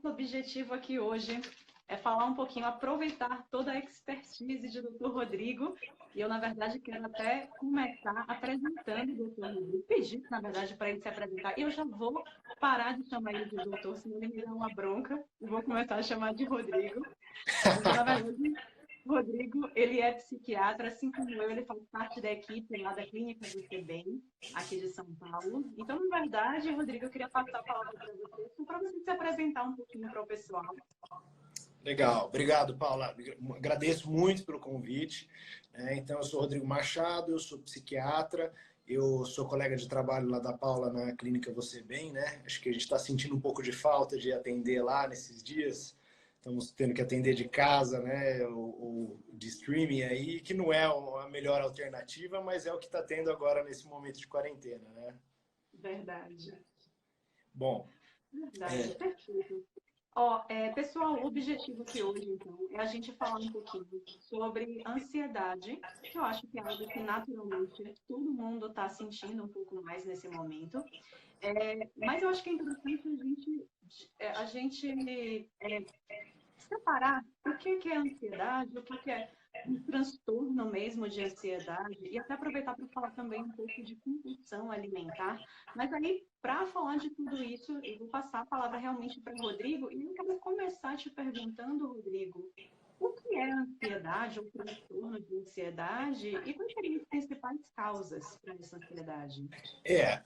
nosso objetivo aqui hoje é falar um pouquinho, aproveitar toda a expertise de Dr. Rodrigo. E eu, na verdade, quero até começar apresentando o Dr. Rodrigo. Pedir, na verdade, para ele se apresentar. E eu já vou parar de chamar ele de doutor, senão ele me dá uma bronca. E vou começar a chamar de Rodrigo. Porque, na verdade, o Rodrigo, ele é psiquiatra, assim como eu, ele faz parte da equipe lá da Clínica do CBEM, aqui de São Paulo. Então, na verdade, Rodrigo, eu queria passar a palavra para você se apresentar um pouquinho para o pessoal. Legal, obrigado, Paula. Agradeço muito pelo convite. Então, eu sou Rodrigo Machado, eu sou psiquiatra, eu sou colega de trabalho lá da Paula na Clínica Você Bem, né? Acho que a gente está sentindo um pouco de falta de atender lá nesses dias. Estamos tendo que atender de casa, né? Ou de streaming aí, que não é a melhor alternativa, mas é o que está tendo agora nesse momento de quarentena, né? Verdade. Bom, Verdade, perfeito. Ó, pessoal, o objetivo aqui hoje, então, é a gente falar um pouquinho sobre ansiedade, que eu acho que é algo que naturalmente todo mundo está sentindo um pouco mais nesse momento. Mas eu acho que é interessante a gente separar o que é ansiedade, o que é um transtorno mesmo de ansiedade, e até aproveitar para falar também um pouco de compulsão alimentar. Mas aí, para falar de tudo isso, eu vou passar a palavra realmente para o Rodrigo, e eu quero começar te perguntando, Rodrigo, o que é ansiedade ou transtorno de ansiedade e quais seriam as principais causas para essa ansiedade?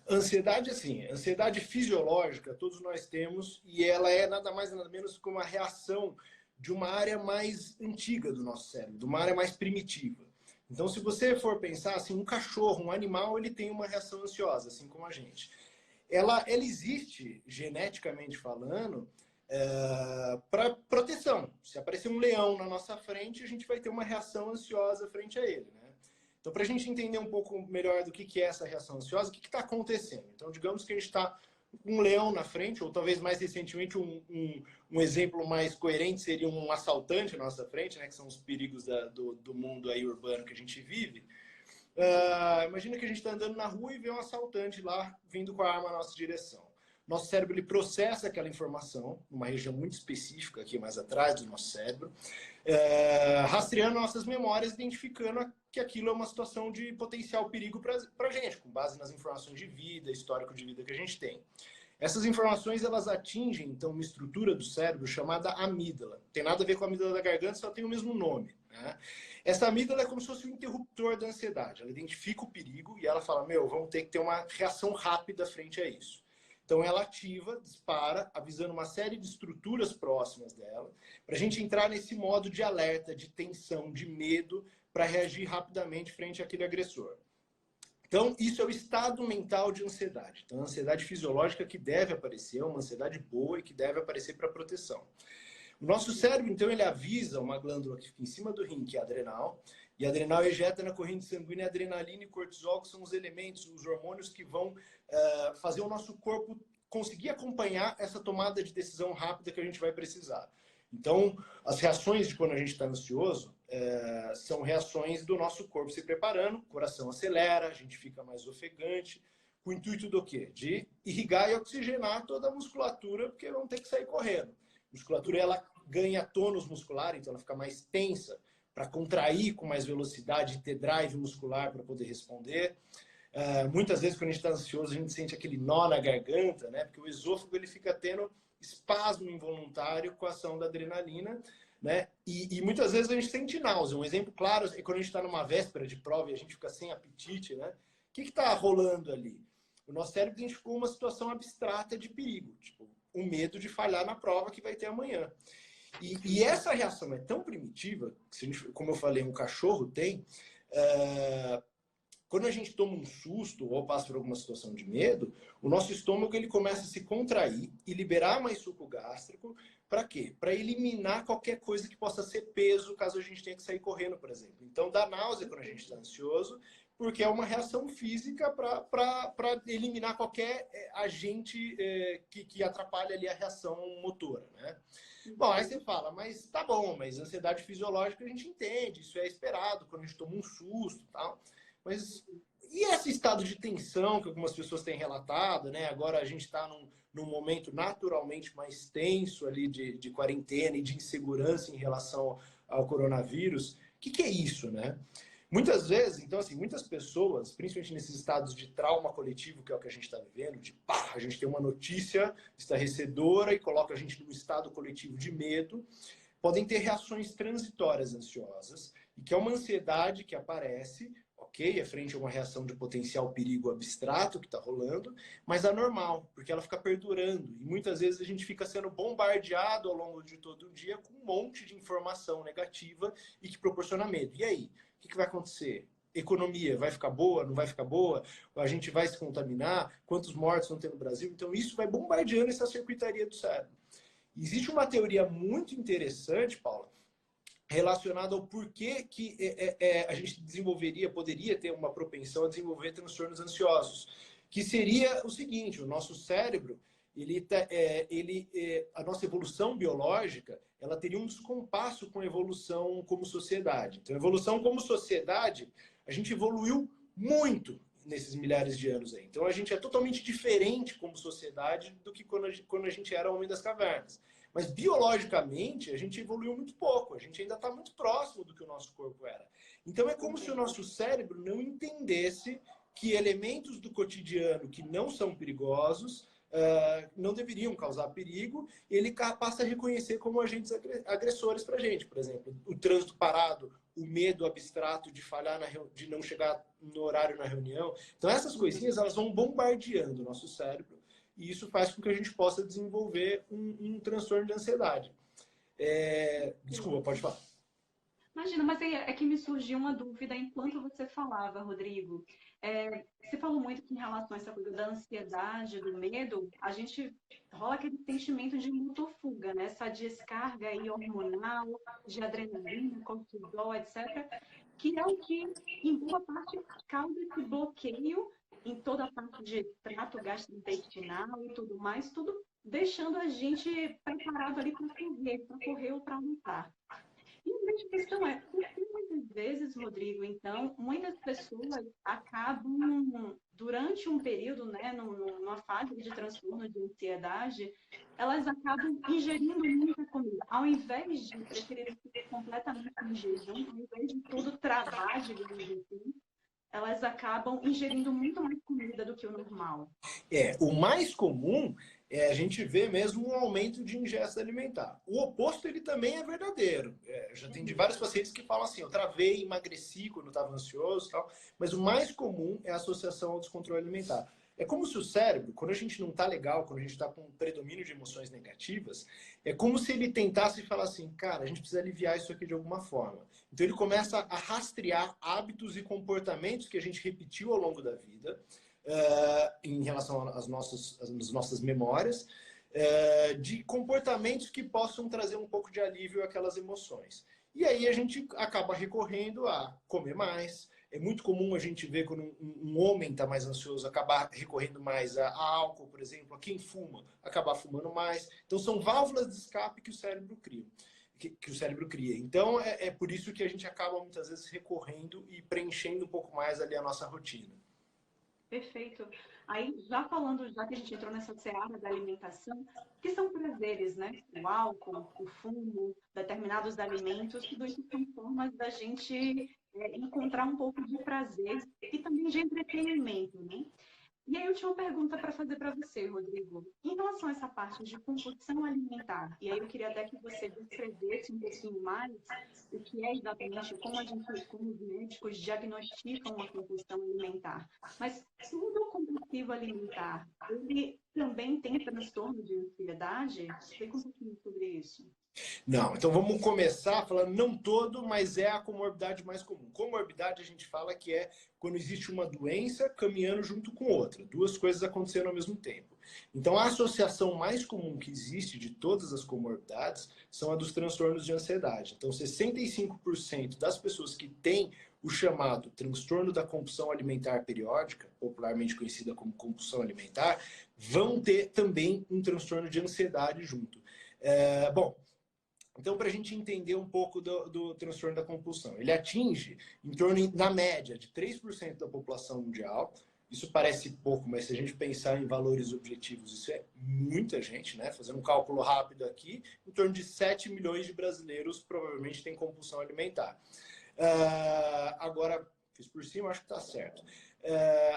ansiedade assim, ansiedade fisiológica todos nós temos e ela é nada mais nada menos que uma reação de uma área mais antiga do nosso cérebro, de uma área mais primitiva. Então, se você for pensar assim, um cachorro, um animal, ele tem uma reação ansiosa, assim como a gente. Ela existe, geneticamente falando, para proteção. Se aparecer um leão na nossa frente, a gente vai ter uma reação ansiosa frente a ele, né? Então, para a gente entender um pouco melhor do que é essa reação ansiosa, o que está acontecendo? Então, digamos que a gente está com um leão na frente, ou talvez mais recentemente um exemplo mais coerente seria um assaltante na nossa frente, né, que são os perigos do mundo aí urbano que a gente vive. Imagina que a gente está andando na rua e vê um assaltante lá vindo com a arma na nossa direção. Nosso cérebro ele processa aquela informação, numa região muito específica aqui mais atrás do nosso cérebro, rastreando nossas memórias, identificando que aquilo é uma situação de potencial perigo para a gente, com base nas informações de vida, histórico de vida que a gente tem. Essas informações elas atingem então uma estrutura do cérebro chamada amígdala. Não tem nada a ver com a amígdala da garganta, só tem o mesmo nome. Né? Essa amígdala é como se fosse um interruptor da ansiedade. Ela identifica o perigo e ela fala: meu, vamos ter que ter uma reação rápida frente a isso. Então ela ativa, dispara, avisando uma série de estruturas próximas dela, para a gente entrar nesse modo de alerta, de tensão, de medo, para reagir rapidamente frente àquele agressor. Então, isso é o estado mental de ansiedade. Então, a ansiedade fisiológica que deve aparecer, é uma ansiedade boa e que deve aparecer para proteção. O nosso cérebro, então, ele avisa uma glândula que fica em cima do rim, que é a adrenal, e a adrenal ejeta na corrente sanguínea adrenalina e cortisol, que são os elementos, os hormônios que vão fazer o nosso corpo conseguir acompanhar essa tomada de decisão rápida que a gente vai precisar. Então, as reações de quando a gente está ansioso são reações do nosso corpo se preparando, o coração acelera, a gente fica mais ofegante, com o intuito do quê? De irrigar e oxigenar toda a musculatura, porque vamos ter que sair correndo. A musculatura ela ganha tônus muscular, então ela fica mais tensa para contrair com mais velocidade e ter drive muscular para poder responder. Muitas vezes, quando a gente está ansioso, a gente sente aquele nó na garganta, né? Porque o esôfago ele fica tendo espasmo involuntário com a ação da adrenalina, né? E muitas vezes a gente sente náusea. Um exemplo claro é quando a gente está numa véspera de prova e a gente fica sem apetite, né? O que está rolando ali? O nosso cérebro identificou uma situação abstrata de perigo, tipo, o medo de falhar na prova que vai ter amanhã. E essa reação é tão primitiva, que, como eu falei, um cachorro tem. Quando a gente toma um susto ou passa por alguma situação de medo, o nosso estômago ele começa a se contrair e liberar mais suco gástrico. Para quê? Para eliminar qualquer coisa que possa ser peso, caso a gente tenha que sair correndo, por exemplo. Então, dá náusea quando a gente está ansioso, porque é uma reação física para eliminar qualquer agente que atrapalha ali a reação motora, né? Bom, aí você fala, mas tá bom, mas ansiedade fisiológica a gente entende, isso é esperado quando a gente toma um susto e tal. Mas E esse estado de tensão que algumas pessoas têm relatado, né? Agora a gente está num momento naturalmente mais tenso ali de quarentena e de insegurança em relação ao coronavírus. O que é isso, né? Muitas vezes, então, assim, muitas pessoas, principalmente nesses estados de trauma coletivo, que é o que a gente está vivendo, de pá, a gente tem uma notícia estarrecedora e coloca a gente num estado coletivo de medo, podem ter reações transitórias ansiosas, e que é uma ansiedade que aparece, ok, é frente a uma reação de potencial perigo abstrato que está rolando, mas anormal, porque ela fica perdurando. E muitas vezes a gente fica sendo bombardeado ao longo de todo o dia com um monte de informação negativa e que proporciona medo. E aí? O que vai acontecer? Economia vai ficar boa, não vai ficar boa? A gente vai se contaminar? Quantos mortos vão ter no Brasil? Então isso vai bombardeando essa circuitaria do cérebro. Existe uma teoria muito interessante, Paula, relacionada ao porquê que a gente poderia ter uma propensão a desenvolver transtornos ansiosos, que seria o seguinte: o nosso cérebro, a nossa evolução biológica, ela teria um descompasso com a evolução como sociedade. Então, a evolução como sociedade, a gente evoluiu muito nesses milhares de anos aí. Então, a gente é totalmente diferente como sociedade do que quando a gente era homem das cavernas. Mas, biologicamente, a gente evoluiu muito pouco. A gente ainda está muito próximo do que o nosso corpo era. Então, é como se o nosso cérebro não entendesse que elementos do cotidiano que não são perigosos não deveriam causar perigo, ele passa a reconhecer como agentes agressores para a gente. Por exemplo, o trânsito parado, o medo abstrato de falhar, de não chegar no horário na reunião. Então, essas coisinhas, elas vão bombardeando o nosso cérebro, e isso faz com que a gente possa desenvolver um transtorno de ansiedade. Desculpa, pode falar. Imagina, mas é que me surgiu uma dúvida enquanto você falava, Rodrigo. Você falou muito que em relação a essa coisa da ansiedade, do medo, a gente rola aquele sentimento de luta ou fuga, né? Essa descarga aí hormonal, de adrenalina, cortisol, etc., que é o que, em boa parte, causa esse bloqueio em toda a parte de trato gastrointestinal e tudo mais, tudo deixando a gente preparado ali para correr ou para lutar. E a grande questão é, por que muitas vezes, Rodrigo, então, muitas pessoas acabam, durante um período, né, numa fase de transtorno de ansiedade, elas acabam ingerindo muita comida. Ao invés de preferir ficar completamente em jejum, ao invés de tudo travar, digamos assim, elas acabam ingerindo muito mais comida do que o normal. O mais comum é a gente ver mesmo um aumento de ingesta alimentar. O oposto, ele também é verdadeiro. Já tem de vários pacientes que falam assim, eu travei, emagreci quando estava ansioso e tal, mas o mais comum é a associação ao descontrole alimentar. É como se o cérebro, quando a gente não está legal, quando a gente está com um predomínio de emoções negativas, é como se ele tentasse falar assim, cara, a gente precisa aliviar isso aqui de alguma forma. Então ele começa a rastrear hábitos e comportamentos que a gente repetiu ao longo da vida, em relação às nossas memórias, de comportamentos que possam trazer um pouco de alívio àquelas emoções. E aí a gente acaba recorrendo a comer mais. É muito comum a gente ver quando um homem está mais ansioso, acabar recorrendo mais a álcool, por exemplo, a quem fuma, acabar fumando mais. Então são válvulas de escape que o cérebro cria. Que o cérebro cria. Então é por isso que a gente acaba muitas vezes recorrendo e preenchendo um pouco mais ali a nossa rotina. Perfeito. Aí, já que a gente entrou nessa seara da alimentação, que são prazeres, né? O álcool, o fumo, determinados alimentos, tudo isso são formas da gente encontrar um pouco de prazer e também de entretenimento, né? E aí eu tinha uma pergunta para fazer para você, Rodrigo. Em relação a essa parte de compulsão alimentar, e aí eu queria até que você descrevesse um pouquinho mais o que é exatamente, como os médicos diagnosticam uma compulsão alimentar. Mas todo compulsivo alimentar, ele também tem transtorno de ansiedade? Explica um pouquinho sobre isso. Não, então vamos começar falando, não todo, mas é a comorbidade mais comum. Comorbidade a gente fala que é quando existe uma doença caminhando junto com outra, duas coisas acontecendo ao mesmo tempo. Então a associação mais comum que existe de todas as comorbidades são a dos transtornos de ansiedade. Então 65% das pessoas que têm o chamado transtorno da compulsão alimentar periódica, popularmente conhecida como compulsão alimentar, vão ter também um transtorno de ansiedade junto. Bom, Então, para a gente entender um pouco do transtorno da compulsão, ele atinge em torno, na média, de 3% da população mundial. Isso parece pouco, mas se a gente pensar em valores objetivos, isso é muita gente, né? Fazendo um cálculo rápido aqui, em torno de 7 milhões de brasileiros provavelmente têm compulsão alimentar. Agora, fiz por cima, acho que está certo.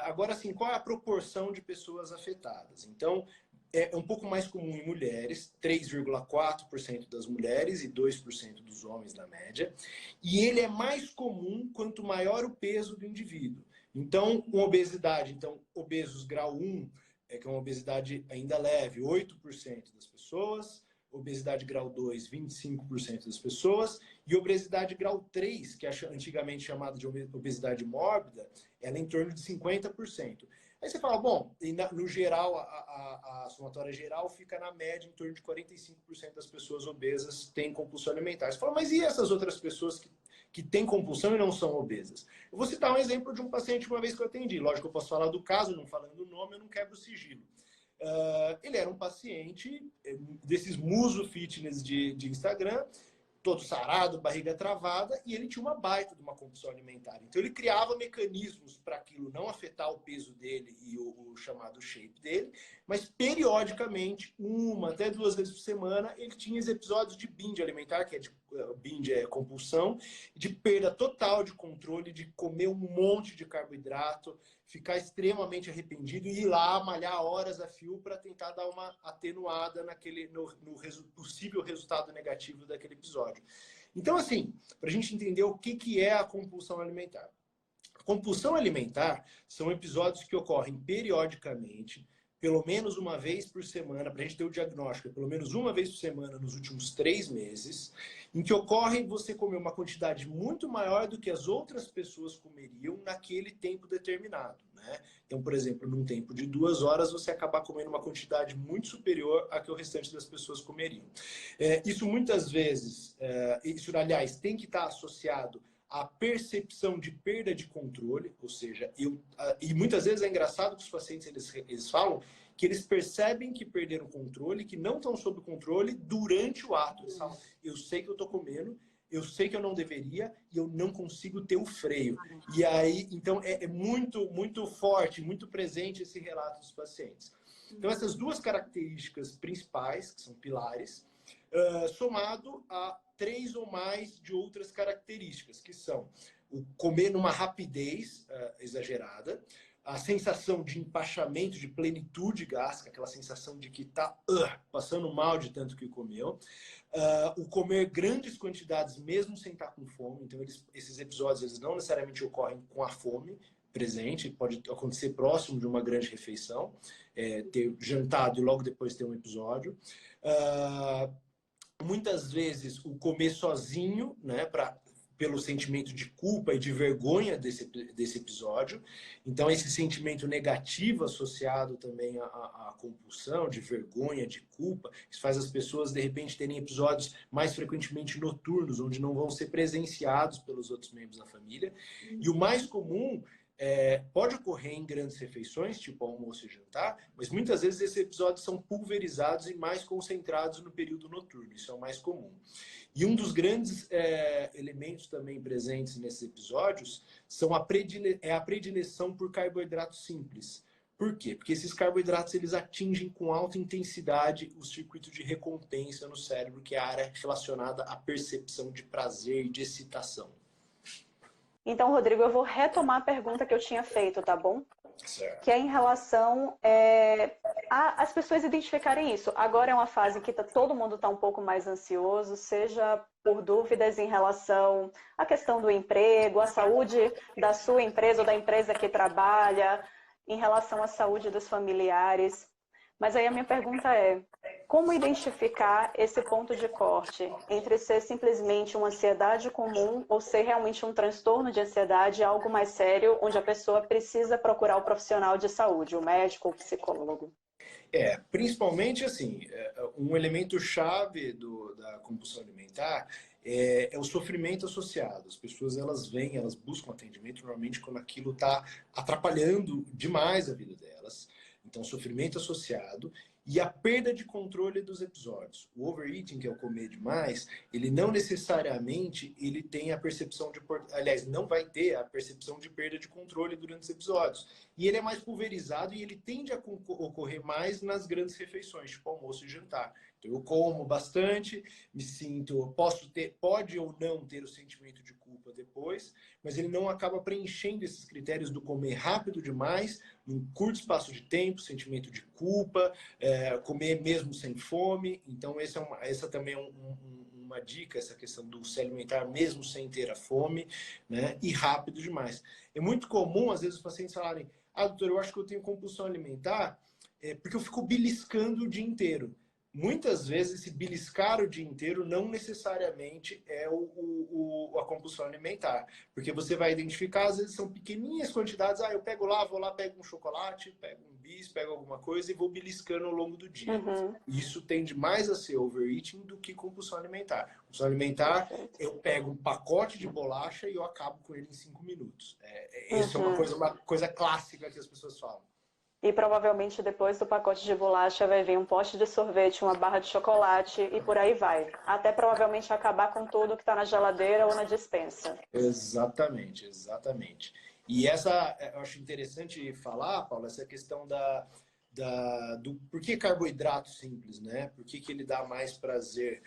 Agora, assim, qual é a proporção de pessoas afetadas? Então, é um pouco mais comum em mulheres, 3,4% das mulheres e 2% dos homens na média. E ele é mais comum quanto maior o peso do indivíduo. Então, com obesidade, então, obesos grau 1, que é uma obesidade ainda leve, 8% das pessoas. Obesidade grau 2, 25% das pessoas. E obesidade grau 3, que é antigamente chamada de obesidade mórbida, ela é em torno de 50%. Aí você fala, bom, no geral, a somatória geral fica na média em torno de 45% das pessoas obesas têm compulsão alimentar. Você fala, mas e essas outras pessoas que têm compulsão e não são obesas? Eu vou citar um exemplo de um paciente uma vez que eu atendi. Lógico que eu posso falar do caso, não falando o nome, eu não quebro o sigilo. Ele era um paciente desses muso fitness de Instagram, todo sarado, barriga travada, e ele tinha uma baita de uma compulsão alimentar. Então ele criava mecanismos para aquilo não afetar o peso dele e o chamado shape dele, mas periodicamente, 1 até 2 vezes por semana, ele tinha os episódios de binge alimentar, que é binge é compulsão, de perda total de controle, de comer um monte de carboidrato, ficar extremamente arrependido e ir lá malhar horas a fio para tentar dar uma atenuada no possível resultado negativo daquele episódio. Então, assim, para a gente entender o que é a compulsão alimentar. A compulsão alimentar são episódios que ocorrem periodicamente, pelo menos uma vez por semana, para a gente ter o diagnóstico, pelo menos uma vez por semana nos últimos 3 meses, em que ocorre você comer uma quantidade muito maior do que as outras pessoas comeriam naquele tempo determinado, né? Então, por exemplo, num tempo de 2 horas, você acabar comendo uma quantidade muito superior à que o restante das pessoas comeriam. Isso muitas vezes, isso aliás, tem que estar associado à percepção de perda de controle, ou seja, e muitas vezes é engraçado que os pacientes eles falam que eles percebem que perderam o controle, que não estão sob controle durante o ato. Eles falam, eu sei que eu estou comendo, eu sei que eu não deveria e eu não consigo ter o freio. E aí, então, é muito, muito forte, muito presente esse relato dos pacientes. Então, essas 2 características principais, que são pilares, somado a 3 ou mais de outras características, que são o comer numa rapidez exagerada, a sensação de empachamento, de plenitude gástrica, aquela sensação de que está passando mal de tanto que comeu, o comer grandes quantidades mesmo sem estar com fome. Então, esses episódios eles não necessariamente ocorrem com a fome presente, pode acontecer próximo de uma grande refeição, ter jantado e logo depois ter um episódio. Muitas vezes o comer sozinho, né, pelo sentimento de culpa e de vergonha desse episódio. Então, esse sentimento negativo associado também à compulsão, de vergonha, de culpa, isso faz as pessoas, de repente, terem episódios mais frequentemente noturnos, onde não vão ser presenciados pelos outros membros da família. E o mais comum pode ocorrer em grandes refeições, tipo almoço e jantar, mas muitas vezes esses episódios são pulverizados e mais concentrados no período noturno. Isso é o mais comum. E um dos grandes elementos também presentes nesses episódios são a predileção por carboidratos simples. Por quê? Porque esses carboidratos eles atingem com alta intensidade o circuito de recompensa no cérebro, que é a área relacionada à percepção de prazer e de excitação. Então, Rodrigo, eu vou retomar a pergunta que eu tinha feito, tá bom? Certo. Que é em relação às pessoas identificarem isso. Agora é uma fase que todo mundo está um pouco mais ansioso, seja por dúvidas em relação à questão do emprego, à saúde da sua empresa ou da empresa que trabalha, em relação à saúde dos familiares. Mas aí a minha pergunta é, como identificar esse ponto de corte entre ser simplesmente uma ansiedade comum ou ser realmente um transtorno de ansiedade, algo mais sério, onde a pessoa precisa procurar o profissional de saúde, o médico ou o psicólogo? Principalmente assim, um elemento chave da compulsão alimentar é o sofrimento associado. As pessoas elas buscam atendimento normalmente quando aquilo está atrapalhando demais a vida delas. Então, sofrimento associado e a perda de controle dos episódios. O overeating, que é o comer demais, ele não necessariamente ele tem a percepção de... Aliás, não vai ter a percepção de perda de controle durante os episódios. E ele é mais pulverizado e ele tende a ocorrer mais nas grandes refeições, tipo almoço e jantar. Então, eu como bastante, me sinto... Pode ou não ter o sentimento de culpa depois, mas ele não acaba preenchendo esses critérios do comer rápido demais, num curto espaço de tempo, sentimento de culpa, comer mesmo sem fome. Então, essa também é uma dica, essa questão do se alimentar mesmo sem ter a fome, né? E rápido demais. É muito comum, às vezes, os pacientes falarem: doutor, eu acho que eu tenho compulsão alimentar porque eu fico beliscando o dia inteiro. Muitas vezes, esse beliscar o dia inteiro não necessariamente é a compulsão alimentar. Porque você vai identificar, às vezes são pequenininhas quantidades. Eu pego lá, vou lá, pego um chocolate, pego um bis, pego alguma coisa e vou beliscando ao longo do dia. Uhum. Isso tende mais a ser overeating do que compulsão alimentar. Compulsão alimentar, eu pego um pacote de bolacha e eu acabo com ele em 5 minutos. Isso é uma coisa clássica que as pessoas falam. E provavelmente depois do pacote de bolacha vai vir um pote de sorvete, uma barra de chocolate e por aí vai. Até provavelmente acabar com tudo que está na geladeira ou na despensa. Exatamente, exatamente. E eu acho interessante falar, Paulo, essa questão do por que carboidrato simples, né? Por que ele dá mais prazer?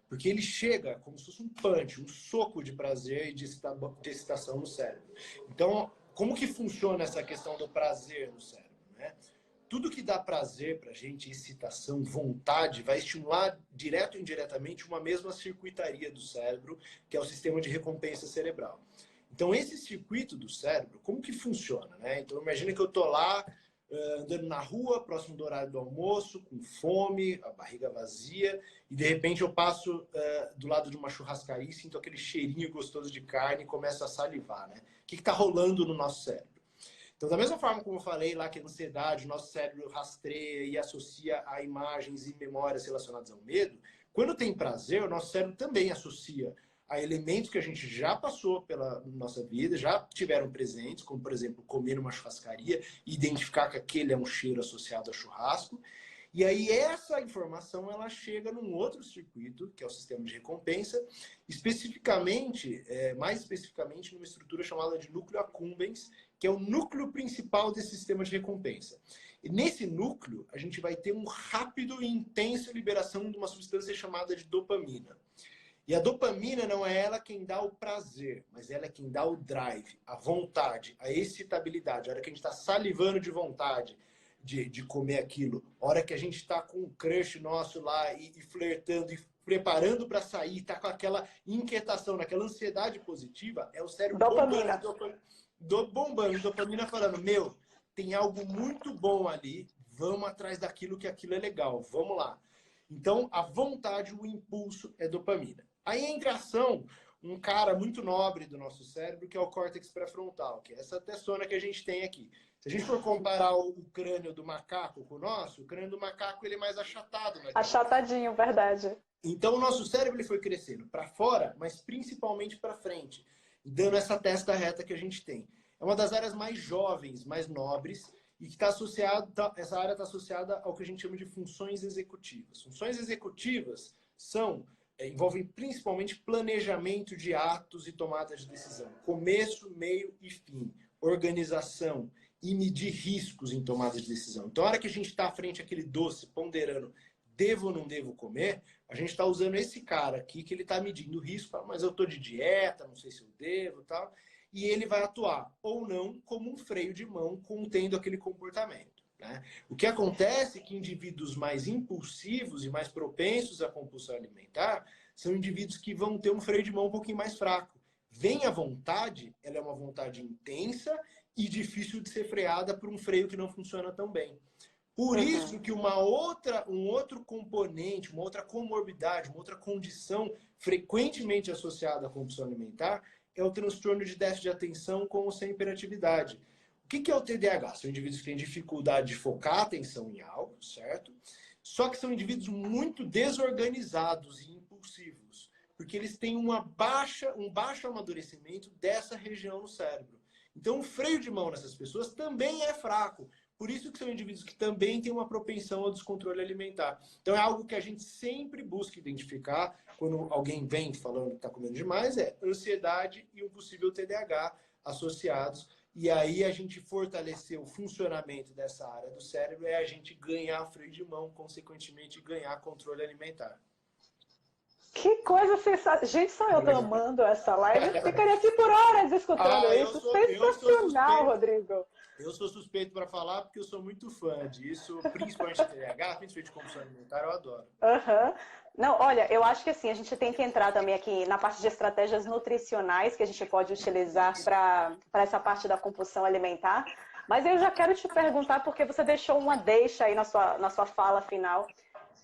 Porque ele chega como se fosse um punch, um soco de prazer e de excitação no cérebro. Então, como que funciona essa questão do prazer no cérebro? Tudo que dá prazer pra gente, excitação, vontade, vai estimular direto ou indiretamente uma mesma circuitaria do cérebro, que é o sistema de recompensa cerebral. Então, esse circuito do cérebro, como que funciona, né? Então, imagina que eu tô lá, andando na rua, próximo do horário do almoço, com fome, a barriga vazia, e de repente eu passo do lado de uma churrascaria e sinto aquele cheirinho gostoso de carne e começo a salivar, né? O que está rolando no nosso cérebro? Então, da mesma forma como eu falei lá que a ansiedade, o nosso cérebro rastreia e associa a imagens e memórias relacionadas ao medo, quando tem prazer, o nosso cérebro também associa a elementos que a gente já passou pela nossa vida, já tiveram presentes, como, por exemplo, comer numa churrascaria e identificar que aquele é um cheiro associado a churrasco. E aí essa informação ela chega num outro circuito, que é o sistema de recompensa, mais especificamente numa estrutura chamada de núcleo accumbens, que é o núcleo principal desse sistema de recompensa. E nesse núcleo, a gente vai ter um rápido e intensa liberação de uma substância chamada de dopamina. E a dopamina não é ela quem dá o prazer, mas ela é quem dá o drive, a vontade, a excitabilidade. A hora que a gente está salivando de vontade de comer aquilo, a hora que a gente está com um crush nosso lá e flertando e preparando para sair, está com aquela inquietação, naquela ansiedade positiva, é o cérebro bombando dopamina falando, tem algo muito bom ali, vamos atrás daquilo que aquilo é legal, vamos lá. Então, a vontade, o impulso é dopamina. Aí entra a ação um cara muito nobre do nosso cérebro, que é o córtex pré-frontal, que é essa testona que a gente tem aqui. Se a gente for comparar o crânio do macaco com o nosso, o crânio do macaco ele é mais achatado. Achatadinho, verdade. Então, o nosso cérebro ele foi crescendo para fora, mas principalmente para frente, dando essa testa reta que a gente tem. É uma das áreas mais jovens, mais nobres, e que essa área está associada ao que a gente chama de funções executivas. Funções executivas envolvem principalmente planejamento de atos e tomada de decisão. Começo, meio e fim. Organização e medir riscos em tomada de decisão. Então, a hora que a gente está à frente àquele doce, ponderando, devo ou não devo comer, a gente está usando esse cara aqui que ele está medindo o risco, mas eu estou de dieta, não sei se eu devo, tal, e ele vai atuar ou não como um freio de mão contendo aquele comportamento. Né? O que acontece é que indivíduos mais impulsivos e mais propensos à compulsão alimentar são indivíduos que vão ter um freio de mão um pouquinho mais fraco. Vem a vontade, ela é uma vontade intensa e difícil de ser freada por um freio que não funciona tão bem. Por isso que um outro componente, uma outra comorbidade, uma outra condição frequentemente associada à compulsão alimentar é o transtorno de déficit de atenção com ou sem hiperatividade. O que é o TDAH? São indivíduos que têm dificuldade de focar a atenção em algo, certo? Só que são indivíduos muito desorganizados e impulsivos, porque eles têm um baixo amadurecimento dessa região no cérebro. Então, o freio de mão nessas pessoas também é fraco. Por isso que são indivíduos que também têm uma propensão ao descontrole alimentar. Então é algo que a gente sempre busca identificar quando alguém vem falando que está comendo demais, é ansiedade e um possível TDAH associados. E aí a gente fortalecer o funcionamento dessa área do cérebro é a gente ganhar freio de mão, consequentemente ganhar controle alimentar. Que coisa sensacional. Gente, só eu tô amando essa live. Eu ficaria aqui por horas escutando isso. Sensacional, Rodrigo. Eu sou suspeito para falar porque eu sou muito fã disso, principalmente de TDAH, principalmente de compulsão alimentar, eu adoro. Uhum. Não, olha, eu acho que assim, a gente tem que entrar também aqui na parte de estratégias nutricionais que a gente pode utilizar para essa parte da compulsão alimentar. Mas eu já quero te perguntar, porque você deixou uma deixa aí na sua fala final.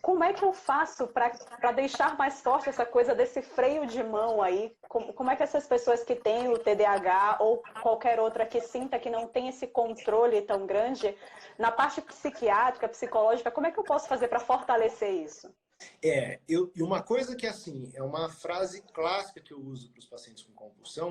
Como é que eu faço para deixar mais forte essa coisa desse freio de mão aí? Como é que essas pessoas que têm o TDAH ou qualquer outra que sinta que não tem esse controle tão grande, na parte psiquiátrica, psicológica, como é que eu posso fazer para fortalecer isso? E uma coisa que, assim, é uma frase clássica que eu uso para os pacientes com compulsão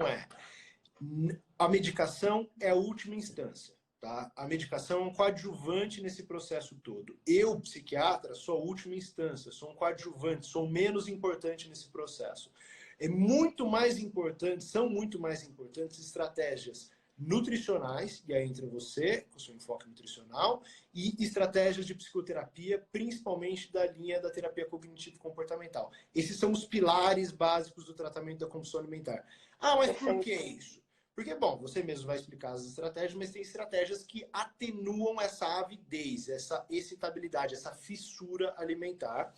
a medicação é a última instância. Tá? A medicação é um coadjuvante nesse processo todo. Eu, psiquiatra, sou a última instância, sou um coadjuvante, sou menos importante nesse processo. São muito mais importantes estratégias nutricionais, e aí entra você, com o seu enfoque nutricional, e estratégias de psicoterapia, principalmente da linha da terapia cognitivo-comportamental. Esses são os pilares básicos do tratamento da compulsão alimentar. Mas por que isso? Porque, bom, você mesmo vai explicar as estratégias, mas tem estratégias que atenuam essa avidez, essa excitabilidade, essa fissura alimentar.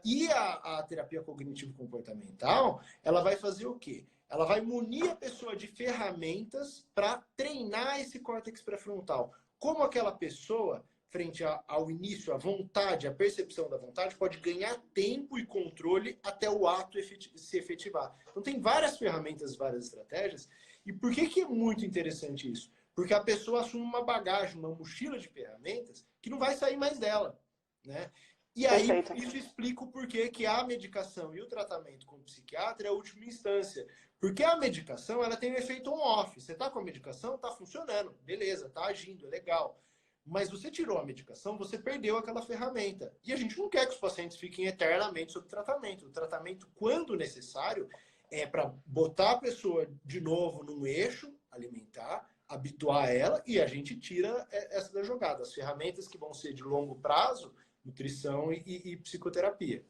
E a terapia cognitivo-comportamental, ela vai fazer o quê? Ela vai munir a pessoa de ferramentas para treinar esse córtex pré-frontal. Como aquela pessoa, frente ao início, a vontade, a percepção da vontade, pode ganhar tempo e controle até o ato se efetivar. Então, tem várias ferramentas, várias estratégias. E por que é muito interessante isso? Porque a pessoa assume uma bagagem, uma mochila de ferramentas que não vai sair mais dela, né? E aí, isso explica o porquê que a medicação e o tratamento com o psiquiatra é a última instância. Porque a medicação, ela tem um efeito on-off. Você está com a medicação, está funcionando. Beleza, está agindo, é legal. Mas você tirou a medicação, você perdeu aquela ferramenta. E a gente não quer que os pacientes fiquem eternamente sob tratamento. O tratamento, quando necessário, é para botar a pessoa de novo num eixo alimentar, habituar ela, e a gente tira essa da jogada. As ferramentas que vão ser de longo prazo, nutrição e psicoterapia.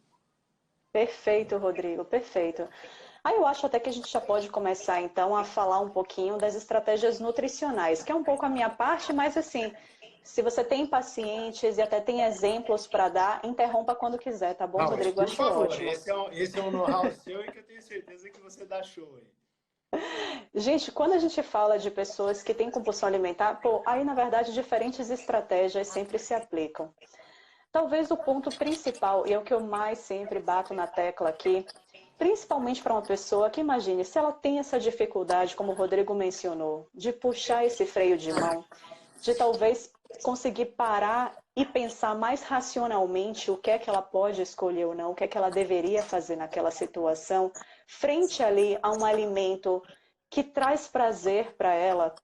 Perfeito, Rodrigo, perfeito. Eu acho até que a gente já pode começar, então, a falar um pouquinho das estratégias nutricionais, que é um pouco a minha parte, mas assim, se você tem pacientes e até tem exemplos para dar, interrompa quando quiser, tá bom, Rodrigo? Por acho favor, ótimo. Esse é um know-how seu e que eu tenho certeza que você dá show aí. Gente, quando a gente fala de pessoas que têm compulsão alimentar, aí na verdade diferentes estratégias sempre se aplicam. Talvez o ponto principal, e é o que eu mais sempre bato na tecla aqui, principalmente para uma pessoa que, imagine, se ela tem essa dificuldade, como o Rodrigo mencionou, de puxar esse freio de mão, de talvez conseguir parar e pensar mais racionalmente o que é que ela pode escolher ou não, o que é que ela deveria fazer naquela situação, frente ali a um alimento que traz prazer para ela,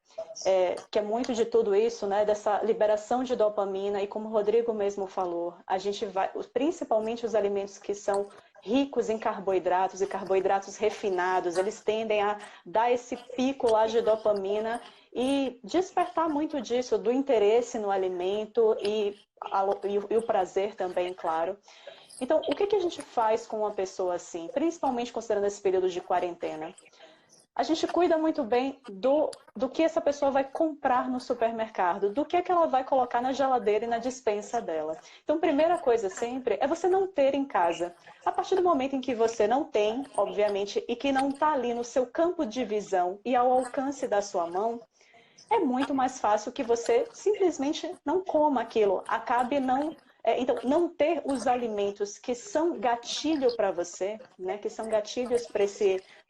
que é muito de tudo isso, né, dessa liberação de dopamina, e como o Rodrigo mesmo falou, a gente vai, principalmente os alimentos que são ricos em carboidratos e carboidratos refinados, eles tendem a dar esse pico lá de dopamina e despertar muito disso, do interesse no alimento e o prazer também, claro. Então, o que a gente faz com uma pessoa assim, principalmente considerando esse período de quarentena? A gente cuida muito bem do que essa pessoa vai comprar no supermercado, do que é que ela vai colocar na geladeira e na despensa dela. Então, primeira coisa sempre é você não ter em casa. A partir do momento em que você não tem, obviamente, e que não está ali no seu campo de visão e ao alcance da sua mão, é muito mais fácil que você simplesmente não coma aquilo, acabe então, não ter os alimentos que são gatilho para você, né, que são gatilhos para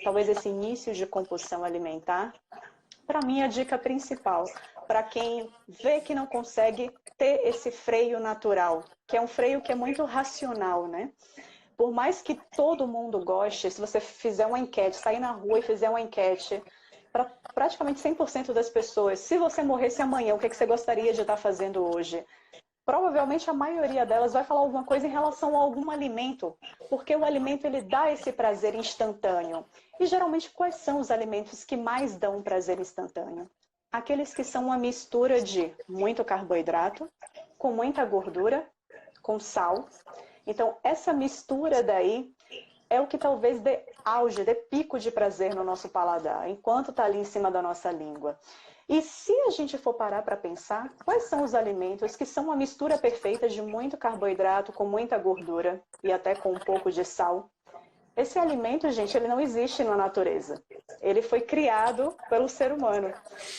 talvez esse início de compulsão alimentar, para mim a dica principal, para quem vê que não consegue ter esse freio natural, que é um freio que é muito racional, né? Por mais que todo mundo goste, se você fizer uma enquete, sair na rua e fizer uma enquete para praticamente 100% das pessoas, se você morresse amanhã, o que você gostaria de estar fazendo hoje? Provavelmente a maioria delas vai falar alguma coisa em relação a algum alimento, porque o alimento ele dá esse prazer instantâneo. E geralmente quais são os alimentos que mais dão um prazer instantâneo? Aqueles que são uma mistura de muito carboidrato, com muita gordura, com sal. Então essa mistura daí é o que talvez dê auge, dê pico de prazer no nosso paladar, enquanto está ali em cima da nossa língua. E se a gente for parar para pensar, quais são os alimentos que são uma mistura perfeita de muito carboidrato, com muita gordura e até com um pouco de sal? Esse alimento, gente, ele não existe na natureza. Ele foi criado pelo ser humano.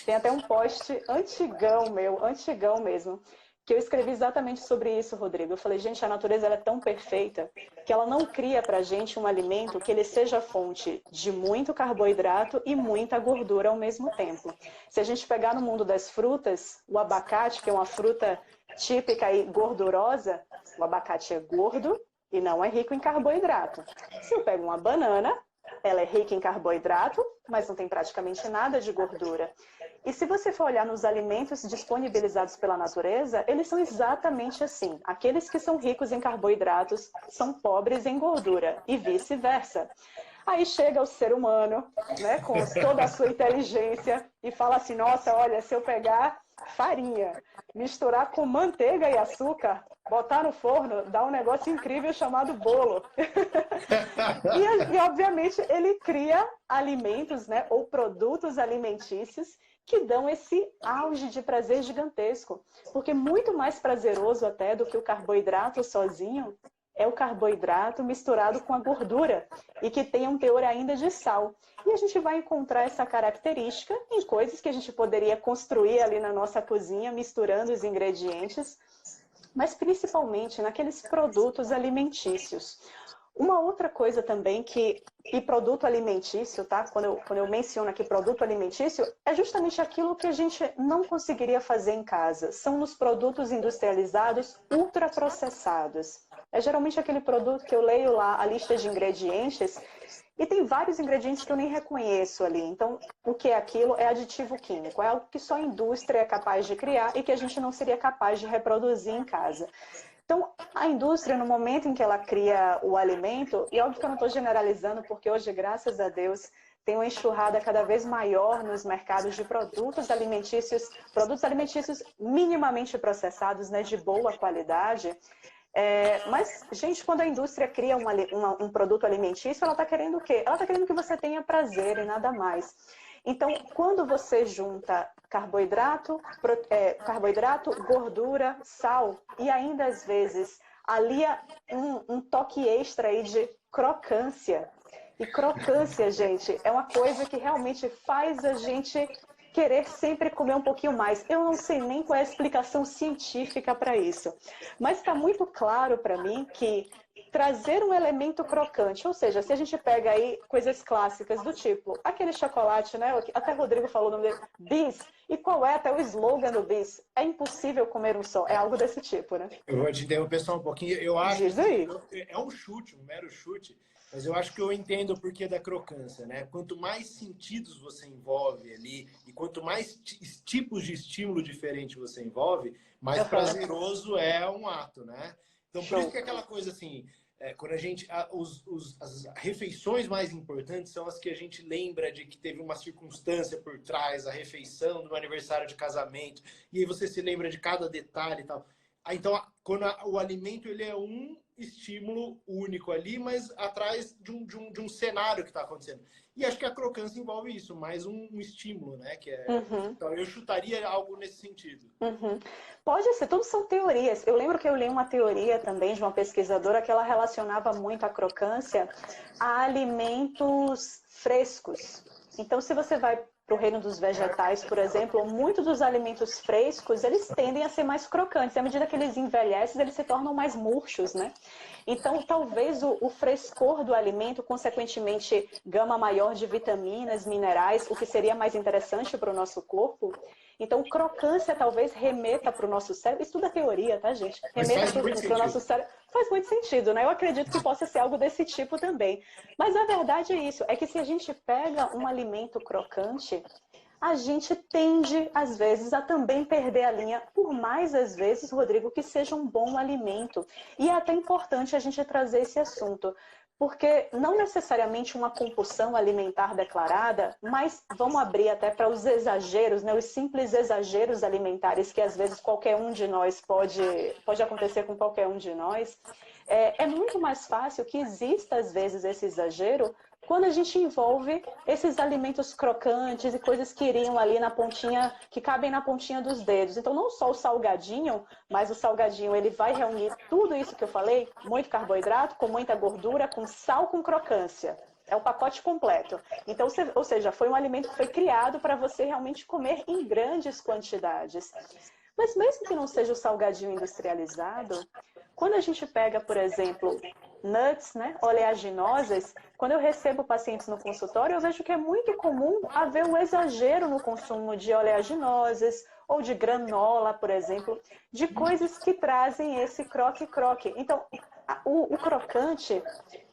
Tem até um post antigão meu, antigão mesmo, que eu escrevi exatamente sobre isso, Rodrigo. Eu falei, gente, a natureza ela é tão perfeita que ela não cria pra gente um alimento que ele seja fonte de muito carboidrato e muita gordura ao mesmo tempo. Se a gente pegar no mundo das frutas, o abacate, que é uma fruta típica e gordurosa, o abacate é gordo e não é rico em carboidrato. Se eu pego uma banana, ela é rica em carboidrato, mas não tem praticamente nada de gordura. E se você for olhar nos alimentos disponibilizados pela natureza, eles são exatamente assim. Aqueles que são ricos em carboidratos são pobres em gordura e vice-versa. Aí chega o ser humano, né, com toda a sua inteligência e fala assim, nossa, olha, se eu pegar farinha, misturar com manteiga e açúcar, botar no forno, dá um negócio incrível chamado bolo. E obviamente, ele cria alimentos, né, ou produtos alimentícios que dão esse auge de prazer gigantesco. Porque muito mais prazeroso até do que o carboidrato sozinho é o carboidrato misturado com a gordura e que tem um teor ainda de sal. E a gente vai encontrar essa característica em coisas que a gente poderia construir ali na nossa cozinha, misturando os ingredientes, mas principalmente naqueles produtos alimentícios. Uma outra coisa também e produto alimentício, tá? Quando eu menciono aqui produto alimentício, é justamente aquilo que a gente não conseguiria fazer em casa. São nos produtos industrializados ultraprocessados. É geralmente aquele produto que eu leio lá a lista de ingredientes e tem vários ingredientes que eu nem reconheço ali. Então, o que é aquilo? É aditivo químico. É algo que só a indústria é capaz de criar e que a gente não seria capaz de reproduzir em casa. Então, a indústria, no momento em que ela cria o alimento, e óbvio que eu não estou generalizando, porque hoje, graças a Deus, tem uma enxurrada cada vez maior nos mercados de produtos alimentícios minimamente processados, né, de boa qualidade. Mas, gente, quando a indústria cria um produto alimentício, ela está querendo o quê? Ela está querendo que você tenha prazer e nada mais. Então, quando você junta carboidrato, gordura, sal e ainda às vezes alia um toque extra aí de crocância. E crocância, gente, é uma coisa que realmente faz a gente querer sempre comer um pouquinho mais. Eu não sei nem qual é a explicação científica para isso, mas está muito claro para mim que trazer um elemento crocante, ou seja, se a gente pega aí coisas clássicas do tipo, aquele chocolate, né? Até o Rodrigo falou o nome dele, Bis. E qual é até o slogan do Bis? É impossível comer um só. É algo desse tipo, né? Eu vou te interromper só um pouquinho. Eu acho Diz aí. que é um chute, um mero chute, mas eu acho que eu entendo o porquê da crocância, né? Quanto mais sentidos você envolve ali e quanto mais tipos de estímulo diferente você envolve, mais prazeroso é um ato, né? Então, por isso que é aquela coisa assim, quando a gente... as refeições mais importantes são as que a gente lembra de que teve uma circunstância por trás, a refeição do aniversário de casamento, e aí você se lembra de cada detalhe e tal. Então, quando o alimento ele é um estímulo único ali, mas atrás de um cenário que está acontecendo. E acho que a crocância envolve isso, mais um estímulo, né? Que é... Então, eu chutaria algo nesse sentido. Pode ser, tudo são teorias. Eu lembro que eu li uma teoria também de uma pesquisadora que ela relacionava muito a crocância a alimentos frescos. Então, se você vai para o reino dos vegetais, por exemplo, muitos dos alimentos frescos, eles tendem a ser mais crocantes. À medida que eles envelhecem, eles se tornam mais murchos, né? Então, talvez o frescor do alimento, consequentemente, gama maior de vitaminas, minerais, o que seria mais interessante para o nosso corpo. Então, crocância talvez remeta para o nosso cérebro. Isso tudo é teoria, tá, gente? Remeta para o nosso cérebro faz muito sentido, né? Eu acredito que possa ser algo desse tipo também. Mas a verdade é isso, é que se a gente pega um alimento crocante, a gente tende, às vezes, a também perder a linha, por mais, às vezes, Rodrigo, que seja um bom alimento. E é até importante a gente trazer esse assunto, porque não necessariamente uma compulsão alimentar declarada, mas vamos abrir até para os exageros, né? Os simples exageros alimentares que, às vezes, qualquer um de nós pode acontecer com qualquer um de nós. É muito mais fácil que exista, às vezes, esse exagero quando a gente envolve esses alimentos crocantes e coisas que iriam ali na pontinha, que cabem na pontinha dos dedos. Então, não só o salgadinho, mas o salgadinho ele vai reunir tudo isso que eu falei, muito carboidrato, com muita gordura, com sal, com crocância. É o pacote completo. Então, ou seja, foi um alimento que foi criado para você realmente comer em grandes quantidades. Mas mesmo que não seja o salgadinho industrializado, quando a gente pega, por exemplo, nuts, né, oleaginosas, quando eu recebo pacientes no consultório, eu vejo que é muito comum haver um exagero no consumo de oleaginosas ou de granola, por exemplo, de coisas que trazem esse croque-croque. Então, o crocante,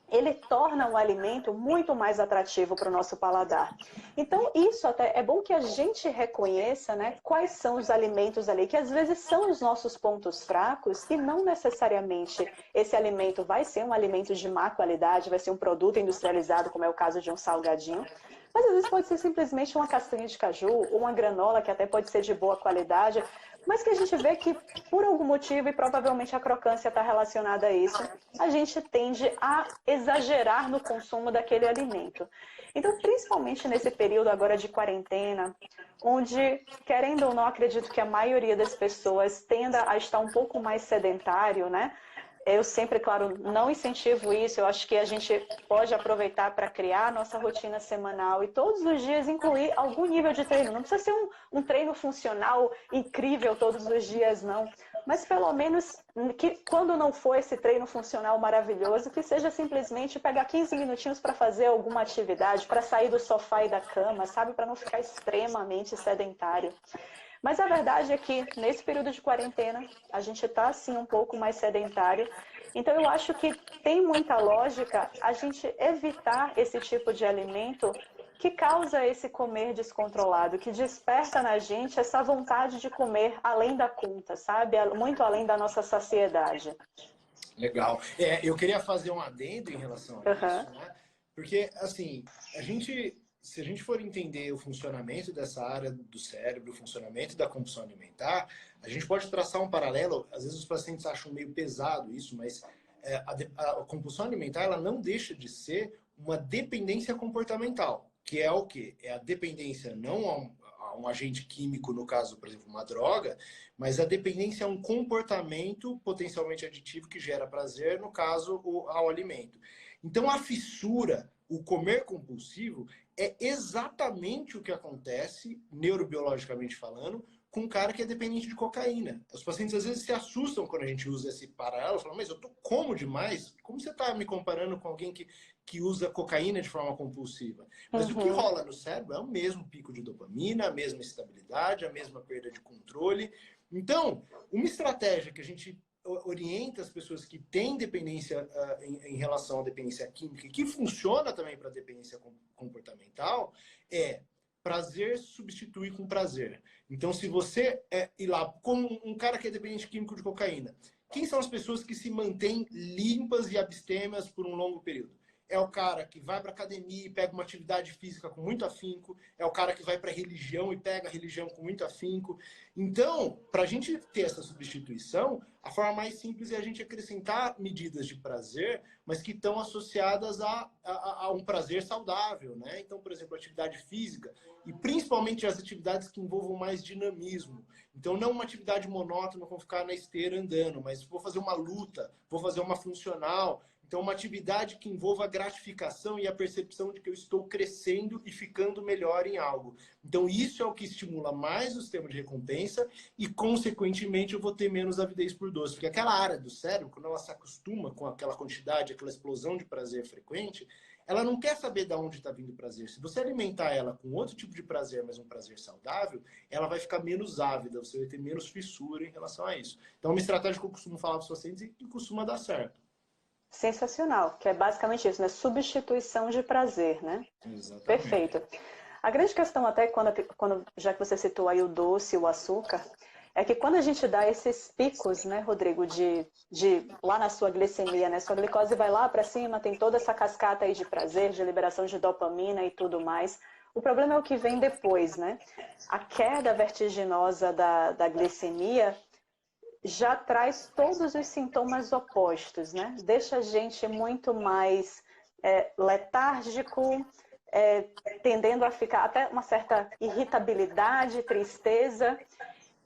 ele torna o alimento muito mais atrativo para o nosso paladar. Então, isso até é bom que a gente reconheça, né, quais são os alimentos ali, que às vezes são os nossos pontos fracos e não necessariamente esse alimento vai ser um alimento de má qualidade, vai ser um produto industrializado, como é o caso de um salgadinho. Mas às vezes pode ser simplesmente uma castanha de caju ou uma granola que até pode ser de boa qualidade, mas que a gente vê que por algum motivo, e provavelmente a crocância está relacionada a isso, a gente tende a exagerar no consumo daquele alimento. Então, principalmente nesse período agora de quarentena, onde, querendo ou não, acredito que a maioria das pessoas tenda a estar um pouco mais sedentário, né? Eu sempre, claro, não incentivo isso. Eu acho que a gente pode aproveitar para criar a nossa rotina semanal e todos os dias incluir algum nível de treino. Não precisa ser um treino funcional incrível todos os dias, não. Mas pelo menos, que, quando não for esse treino funcional maravilhoso, que seja simplesmente pegar 15 minutinhos para fazer alguma atividade, para sair do sofá e da cama, sabe? Para não ficar extremamente sedentário. Mas a verdade é que, nesse período de quarentena, a gente está, assim, um pouco mais sedentário. Então, eu acho que tem muita lógica a gente evitar esse tipo de alimento que causa esse comer descontrolado, que desperta na gente essa vontade de comer além da conta, sabe? Muito além da nossa saciedade. Legal. Eu queria fazer um adendo em relação a isso, né? Porque, assim, se a gente for entender o funcionamento dessa área do cérebro, o funcionamento da compulsão alimentar, a gente pode traçar um paralelo. Às vezes os pacientes acham meio pesado isso, mas a compulsão alimentar ela não deixa de ser uma dependência comportamental, que é o quê? É a dependência não a um agente químico, no caso, por exemplo, uma droga, mas a dependência a um comportamento potencialmente aditivo que gera prazer, no caso, ao alimento. Então, a fissura, o comer compulsivo, é exatamente o que acontece, neurobiologicamente falando, com um cara que é dependente de cocaína. Os pacientes às vezes se assustam quando a gente usa esse paralelo, falam, mas eu como demais? Como você está me comparando com alguém que usa cocaína de forma compulsiva? Mas o que rola no cérebro é o mesmo pico de dopamina, a mesma estabilidade, a mesma perda de controle. Então, uma estratégia que a gente orienta as pessoas que têm dependência em relação à dependência química, que funciona também para dependência comportamental, é prazer substituir com prazer. Então, se você ir lá, como um cara que é dependente químico de cocaína, quem são as pessoas que se mantêm limpas e abstêmias por um longo período? É o cara que vai para academia e pega uma atividade física com muito afinco, é o cara que vai para religião e pega a religião com muito afinco. Então, para a gente ter essa substituição, a forma mais simples é a gente acrescentar medidas de prazer, mas que estão associadas a um prazer saudável, né? Então, por exemplo, atividade física e principalmente as atividades que envolvam mais dinamismo. Então, não uma atividade monótona, vou ficar na esteira andando, mas vou fazer uma luta, vou fazer uma funcional. Então, uma atividade que envolva a gratificação e a percepção de que eu estou crescendo e ficando melhor em algo. Então, isso é o que estimula mais o sistema de recompensa e, consequentemente, eu vou ter menos avidez por doce. Porque aquela área do cérebro, quando ela se acostuma com aquela quantidade, aquela explosão de prazer frequente, ela não quer saber de onde está vindo o prazer. Se você alimentar ela com outro tipo de prazer, mas um prazer saudável, ela vai ficar menos ávida, você vai ter menos fissura em relação a isso. Então, é uma estratégia que eu costumo falar para os pacientes e que costuma dar certo. Sensacional, que é basicamente isso, né? Substituição de prazer, né? Exatamente. Perfeito. A grande questão até, já que você citou aí o doce, o açúcar, é que quando a gente dá esses picos, né, Rodrigo, de lá na sua glicemia, né? Sua glicose vai lá para cima, tem toda essa cascata aí de prazer, de liberação de dopamina e tudo mais. O problema é o que vem depois, né? A queda vertiginosa da glicemia já traz todos os sintomas opostos, né? Deixa a gente muito mais letárgico, tendendo a ficar até uma certa irritabilidade, tristeza.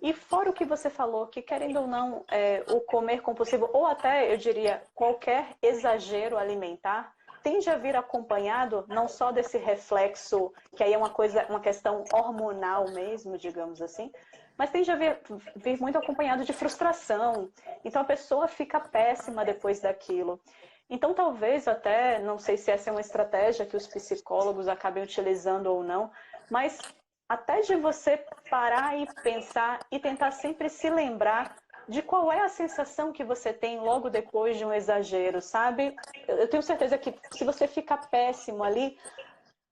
E fora o que você falou, que querendo ou não, o comer compulsivo, ou até, eu diria, qualquer exagero alimentar, tende a vir acompanhado não só desse reflexo, que aí é uma questão hormonal mesmo, digamos assim, mas tende a vir muito acompanhado de frustração. Então a pessoa fica péssima depois daquilo. Então talvez até, não sei se essa é uma estratégia que os psicólogos acabem utilizando ou não, mas até de você parar e pensar e tentar sempre se lembrar de qual é a sensação que você tem logo depois de um exagero, sabe? Eu tenho certeza que se você fica péssimo ali,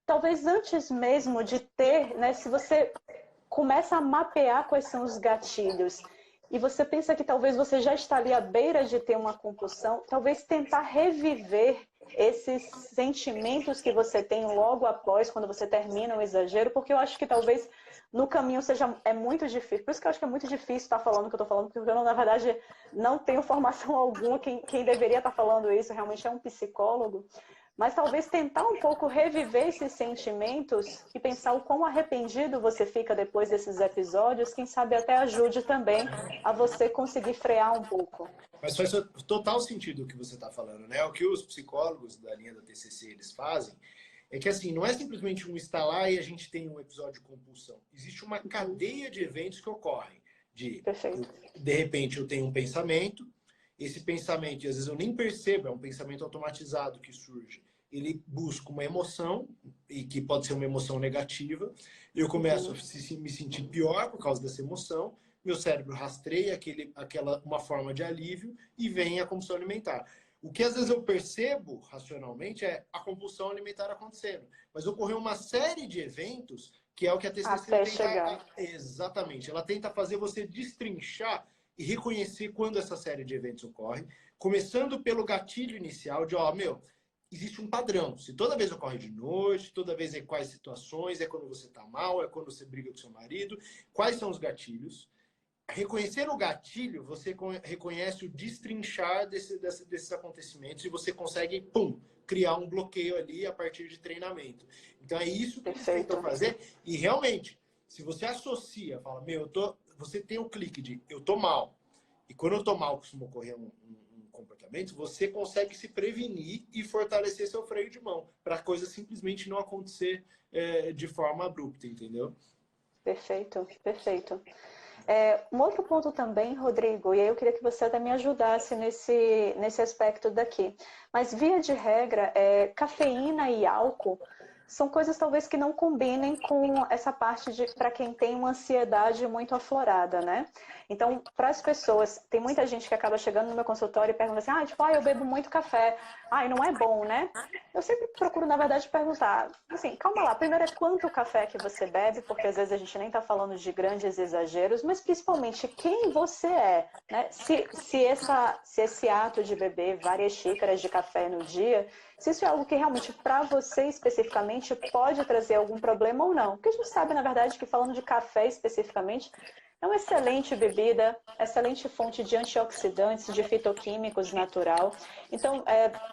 talvez antes mesmo de ter, né, se você começa a mapear quais são os gatilhos e você pensa que talvez você já está ali à beira de ter uma compulsão, talvez tentar reviver esses sentimentos que você tem logo após, quando você termina o exagero, porque eu acho que talvez no caminho é muito difícil. Por isso que eu acho que é muito difícil estar falando o que eu estou falando, porque eu, na verdade, não tenho formação alguma. Quem deveria estar falando isso realmente é um psicólogo. Mas talvez tentar um pouco reviver esses sentimentos e pensar o quão arrependido você fica depois desses episódios, quem sabe até ajude também a você conseguir frear um pouco. Mas faz total sentido o que você está falando, né? O que os psicólogos da linha da TCC eles fazem é que, assim, não é simplesmente um instalar e a gente tem um episódio de compulsão. Existe uma cadeia de eventos que ocorrem. De repente, eu tenho um pensamento, esse pensamento, e às vezes eu nem percebo, é um pensamento automatizado que surge. Ele busca uma emoção, e que pode ser uma emoção negativa. Eu começo a me sentir pior por causa dessa emoção. Meu cérebro rastreia uma forma de alívio e vem a compulsão alimentar. O que às vezes eu percebo racionalmente é a compulsão alimentar acontecendo. Mas ocorreu uma série de eventos que é o que a TCC tenta chegar. Exatamente. Ela tenta fazer você destrinchar e reconhecer quando essa série de eventos ocorre, começando pelo gatilho inicial de, existe um padrão. Se toda vez ocorre de noite, toda vez em quais situações, é quando você está mal, é quando você briga com seu marido, quais são os gatilhos? Reconhecer o gatilho, você reconhece o destrinchar desses acontecimentos e você consegue, criar um bloqueio ali a partir de treinamento. Então é isso que eles tentam fazer. E realmente, se você associa, fala, você tem o clique de eu tô mal. E quando eu tô mal, costuma ocorrer um comportamento, você consegue se prevenir e fortalecer seu freio de mão, para a coisa simplesmente não acontecer de forma abrupta, entendeu? Perfeito, perfeito. Um outro ponto também, Rodrigo, e aí eu queria que você até me ajudasse nesse aspecto daqui, mas via de regra, cafeína e álcool são coisas talvez que não combinem com essa parte para quem tem uma ansiedade muito aflorada, né? Então, para as pessoas, tem muita gente que acaba chegando no meu consultório e pergunta assim, eu bebo muito café, não é bom, né? Eu sempre procuro, na verdade, perguntar, assim, calma lá, primeiro é quanto café que você bebe, porque às vezes a gente nem está falando de grandes exageros, mas principalmente quem você é, né? Se esse ato de beber várias xícaras de café no dia, se isso é algo que realmente para você especificamente pode trazer algum problema ou não. Porque a gente sabe, na verdade, que falando de café especificamente, é uma excelente bebida, excelente fonte de antioxidantes, de fitoquímicos natural. Então,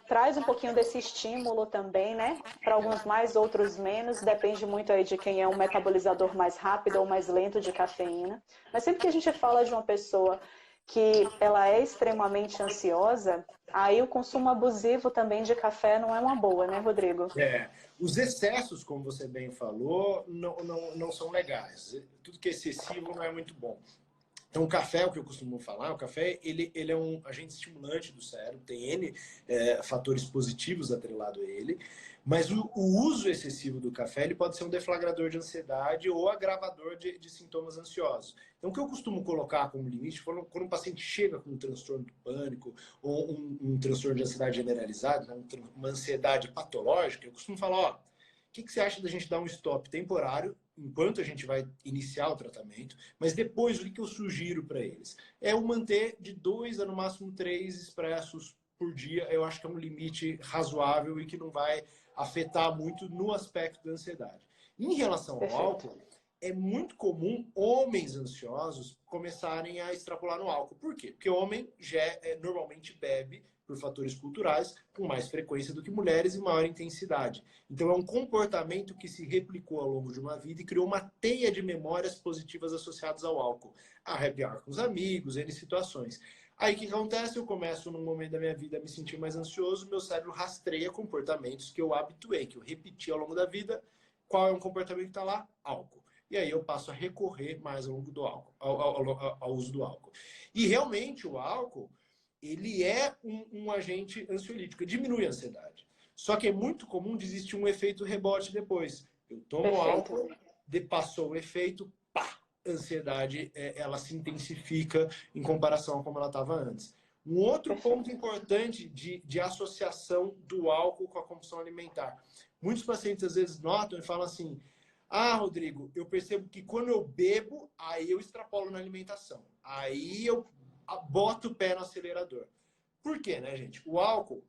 traz um pouquinho desse estímulo também, né? Para alguns mais, outros menos. Depende muito aí de quem é um metabolizador mais rápido ou mais lento de cafeína. Mas sempre que a gente fala de uma pessoa que ela é extremamente ansiosa, aí o consumo abusivo também de café não é uma boa, né, Rodrigo? Os excessos, como você bem falou, não são legais. Tudo que é excessivo não é muito bom. Então, o café, o que eu costumo falar, o café ele é um agente estimulante do cérebro, tem N fatores positivos atrelado a ele, mas o uso excessivo do café ele pode ser um deflagrador de ansiedade ou agravador de sintomas ansiosos. Então, o que eu costumo colocar como limite, quando um paciente chega com um transtorno do pânico ou um transtorno de ansiedade generalizada, uma ansiedade patológica, eu costumo falar, ó, o que você acha da gente dar um stop temporário enquanto a gente vai iniciar o tratamento, mas depois o que eu sugiro para eles? É o manter de 2 a no máximo 3 expressos por dia. Eu acho que é um limite razoável e que não vai afetar muito no aspecto da ansiedade. Em relação ao álcool, é muito comum homens ansiosos começarem a extrapolar no álcool. Por quê? Porque homem já normalmente bebe por fatores culturais, com mais frequência do que mulheres e maior intensidade. Então é um comportamento que se replicou ao longo de uma vida e criou uma teia de memórias positivas associadas ao álcool. A happy hour com os amigos, N situações. Aí o que acontece? Eu começo num momento da minha vida a me sentir mais ansioso, meu cérebro rastreia comportamentos que eu habituei, que eu repeti ao longo da vida. Qual é um comportamento que está lá? Álcool. E aí eu passo a recorrer mais ao longo do álcool, ao uso do álcool. E realmente o álcool ele é um agente ansiolítico, diminui a ansiedade. Só que é muito comum de existir um efeito rebote depois. Eu tomo álcool, passou o efeito, pá, a ansiedade ela se intensifica em comparação a como ela estava antes. Um outro ponto importante de associação do álcool com a compulsão alimentar. Muitos pacientes às vezes notam e falam assim, ah, Rodrigo, eu percebo que quando eu bebo, aí eu extrapolo na alimentação. Aí eu bota o pé no acelerador. Por quê, né, gente? O álcool,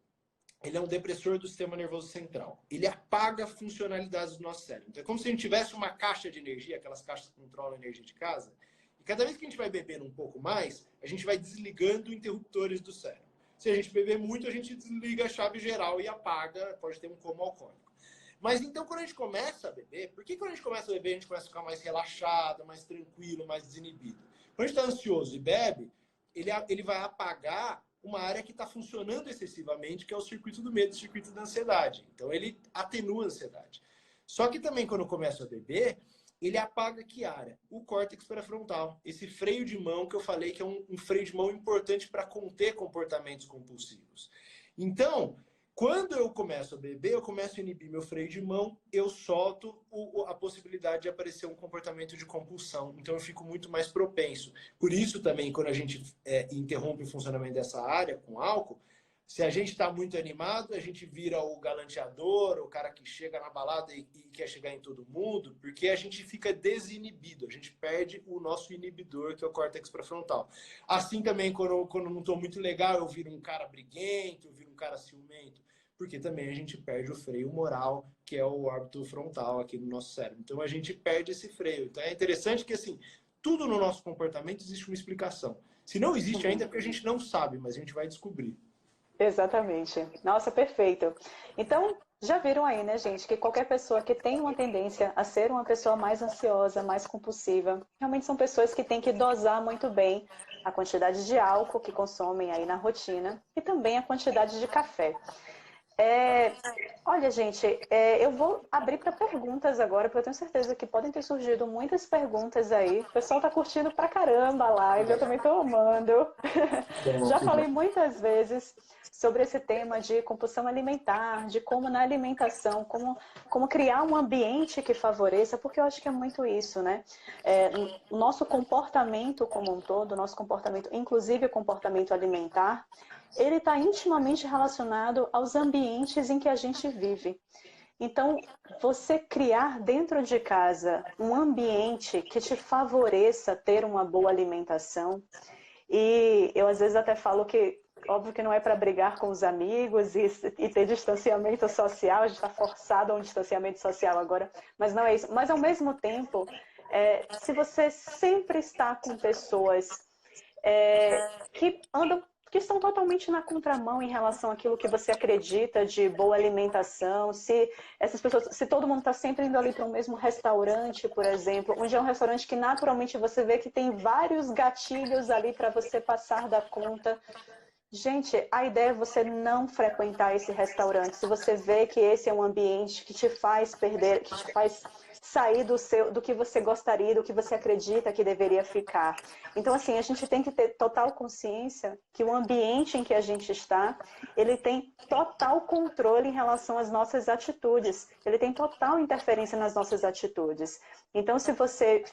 ele é um depressor do sistema nervoso central. Ele apaga funcionalidades do nosso cérebro. Então é como se a gente tivesse uma caixa de energia, aquelas caixas que controlam a energia de casa, e cada vez que a gente vai bebendo um pouco mais, a gente vai desligando interruptores do cérebro. Se a gente beber muito, a gente desliga a chave geral e apaga, pode ter um coma alcoólico. Mas então, quando a gente começa a beber, por que quando a gente começa a beber, a gente começa a ficar mais relaxado, mais tranquilo, mais desinibido? Quando a gente está ansioso e bebe, ele vai apagar uma área que está funcionando excessivamente, que é o circuito do medo, o circuito da ansiedade. Então, ele atenua a ansiedade. Só que também, quando eu começo a beber, ele apaga que área? O córtex pré-frontal. Esse freio de mão que eu falei que é um freio de mão importante para conter comportamentos compulsivos. Então, quando eu começo a beber, eu começo a inibir meu freio de mão, eu solto a possibilidade de aparecer um comportamento de compulsão. Então, eu fico muito mais propenso. Por isso, também, quando a gente interrompe o funcionamento dessa área com álcool, se a gente está muito animado, a gente vira o galanteador, o cara que chega na balada e quer chegar em todo mundo, porque a gente fica desinibido, a gente perde o nosso inibidor, que é o córtex pré-frontal. Assim também, quando não estou muito legal, eu viro um cara briguento, eu viro um cara ciumento, porque também a gente perde o freio moral, que é o órbito frontal aqui no nosso cérebro. Então a gente perde esse freio. Então é interessante que assim, tudo no nosso comportamento existe uma explicação. Se não existe ainda é porque a gente não sabe, mas a gente vai descobrir. Exatamente. Nossa, perfeito. Então, já viram aí, né, gente, que qualquer pessoa que tem uma tendência a ser uma pessoa mais ansiosa, mais compulsiva, realmente são pessoas que têm que dosar muito bem a quantidade de álcool que consomem aí na rotina e também a quantidade de café. Olha, gente, eu vou abrir para perguntas agora, porque eu tenho certeza que podem ter surgido muitas perguntas aí. O pessoal tá curtindo pra caramba a live, eu também tô amando. Já falei muitas vezes sobre esse tema de compulsão alimentar, de como na alimentação, como criar um ambiente que favoreça, porque eu acho que é muito isso, né? O nosso comportamento como um todo, o nosso comportamento, inclusive o comportamento alimentar, ele está intimamente relacionado aos ambientes em que a gente vive. Então, você criar dentro de casa um ambiente que te favoreça ter uma boa alimentação, e eu às vezes até falo que, óbvio que não é para brigar com os amigos e ter distanciamento social, a gente está forçado a um distanciamento social agora, mas não é isso. Mas ao mesmo tempo, se você sempre está com pessoas que que estão totalmente na contramão em relação àquilo que você acredita de boa alimentação, se essas pessoas, se todo mundo está sempre indo ali para o mesmo restaurante, por exemplo, onde é um restaurante que naturalmente você vê que tem vários gatilhos ali para você passar da conta. Gente, a ideia é você não frequentar esse restaurante. Se você vê que esse é um ambiente que te faz perder, que te faz sair do que você gostaria, do que você acredita que deveria ficar. Então, assim, a gente tem que ter total consciência que o ambiente em que a gente está, ele tem total controle em relação às nossas atitudes. Ele tem total interferência nas nossas atitudes. Então, se você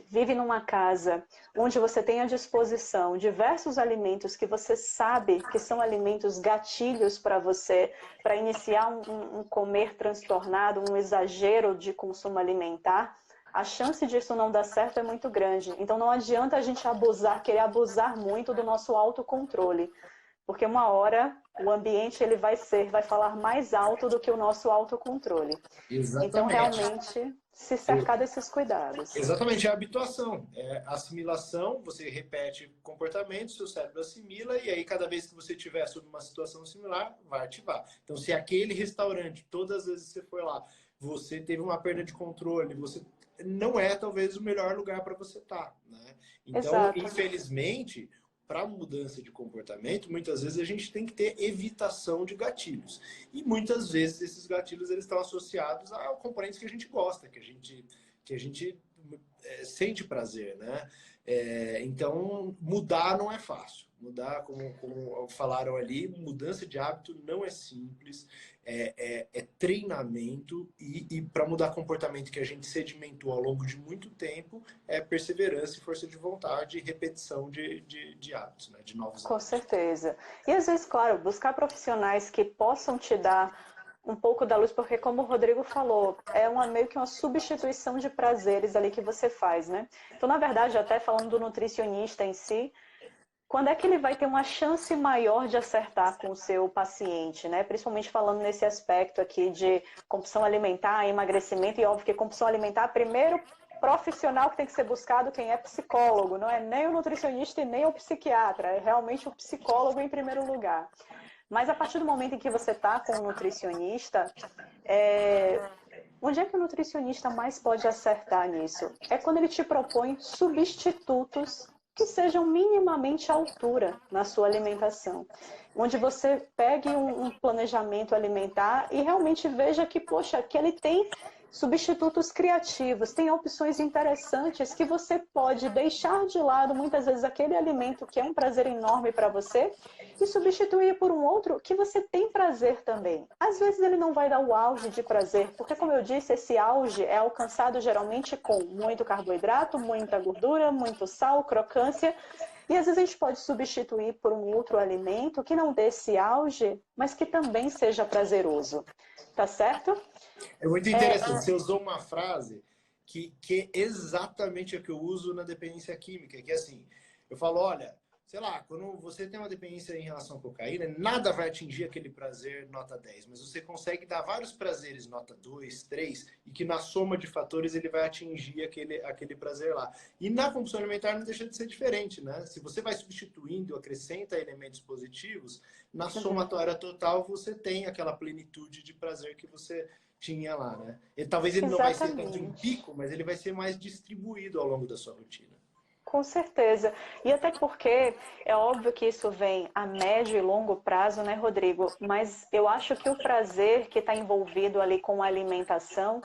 vive numa casa onde você tem à disposição diversos alimentos que você sabe que são alimentos gatilhos para você, para iniciar um comer transtornado, um exagero de consumo alimentar, a chance disso não dar certo é muito grande. Então não adianta a gente querer abusar muito do nosso autocontrole, porque uma hora o ambiente ele vai falar mais alto do que o nosso autocontrole. Exatamente. Então realmente se cercar desses cuidados. Exatamente, é a habituação, é a assimilação, você repete comportamento, seu cérebro assimila, e aí cada vez que você estiver sob uma situação similar, vai ativar. Então, se aquele restaurante, todas as vezes que você foi lá, você teve uma perda de controle, você não é talvez o melhor lugar para você estar, né? Então, Exato. Infelizmente, para mudança de comportamento, muitas vezes a gente tem que ter evitação de gatilhos. E muitas vezes esses gatilhos eles estão associados a componentes que a gente gosta, que a gente sente prazer, né? Então, mudar não é fácil. Mudar, como falaram ali, mudança de hábito não é simples, é treinamento e para mudar comportamento que a gente sedimentou ao longo de muito tempo, é perseverança e força de vontade e repetição de hábitos, né? De novos hábitos. Com certeza. E às vezes, claro, buscar profissionais que possam te dar um pouco da luz, porque como o Rodrigo falou, é meio que uma substituição de prazeres ali que você faz, né? Então, na verdade, até falando do nutricionista em si, quando é que ele vai ter uma chance maior de acertar com o seu paciente, né? Principalmente falando nesse aspecto aqui de compulsão alimentar, emagrecimento, e óbvio que compulsão alimentar, primeiro profissional que tem que ser buscado quem é psicólogo, não é nem o nutricionista e nem o psiquiatra, é realmente o psicólogo em primeiro lugar. Mas a partir do momento em que você está com um nutricionista, onde é que o nutricionista mais pode acertar nisso? É quando ele te propõe substitutos que sejam minimamente à altura na sua alimentação. Onde você pegue um planejamento alimentar e realmente veja que, poxa, que ele tem substitutos criativos, tem opções interessantes que você pode deixar de lado, muitas vezes, aquele alimento que é um prazer enorme para você e substituir por um outro que você tem prazer também. Às vezes ele não vai dar o auge de prazer, porque, como eu disse, esse auge é alcançado geralmente com muito carboidrato, muita gordura, muito sal, crocância, e às vezes a gente pode substituir por um outro alimento que não dê esse auge, mas que também seja prazeroso. Tá certo? É muito interessante. Você usou uma frase que é exatamente a que eu uso na dependência química, que é assim, eu falo, olha, sei lá, quando você tem uma dependência em relação à cocaína, nada vai atingir aquele prazer nota 10, mas você consegue dar vários prazeres nota 2, 3, e que na soma de fatores ele vai atingir aquele prazer lá. E na compulsão alimentar não deixa de ser diferente, né? Se você vai substituindo, acrescenta elementos positivos, na somatória total você tem aquela plenitude de prazer que você tinha lá, né? E talvez ele não vai ser tanto um pico, mas ele vai ser mais distribuído ao longo da sua rotina. Com certeza. E até porque é óbvio que isso vem a médio e longo prazo, né, Rodrigo? Mas eu acho que o prazer que está envolvido ali com a alimentação,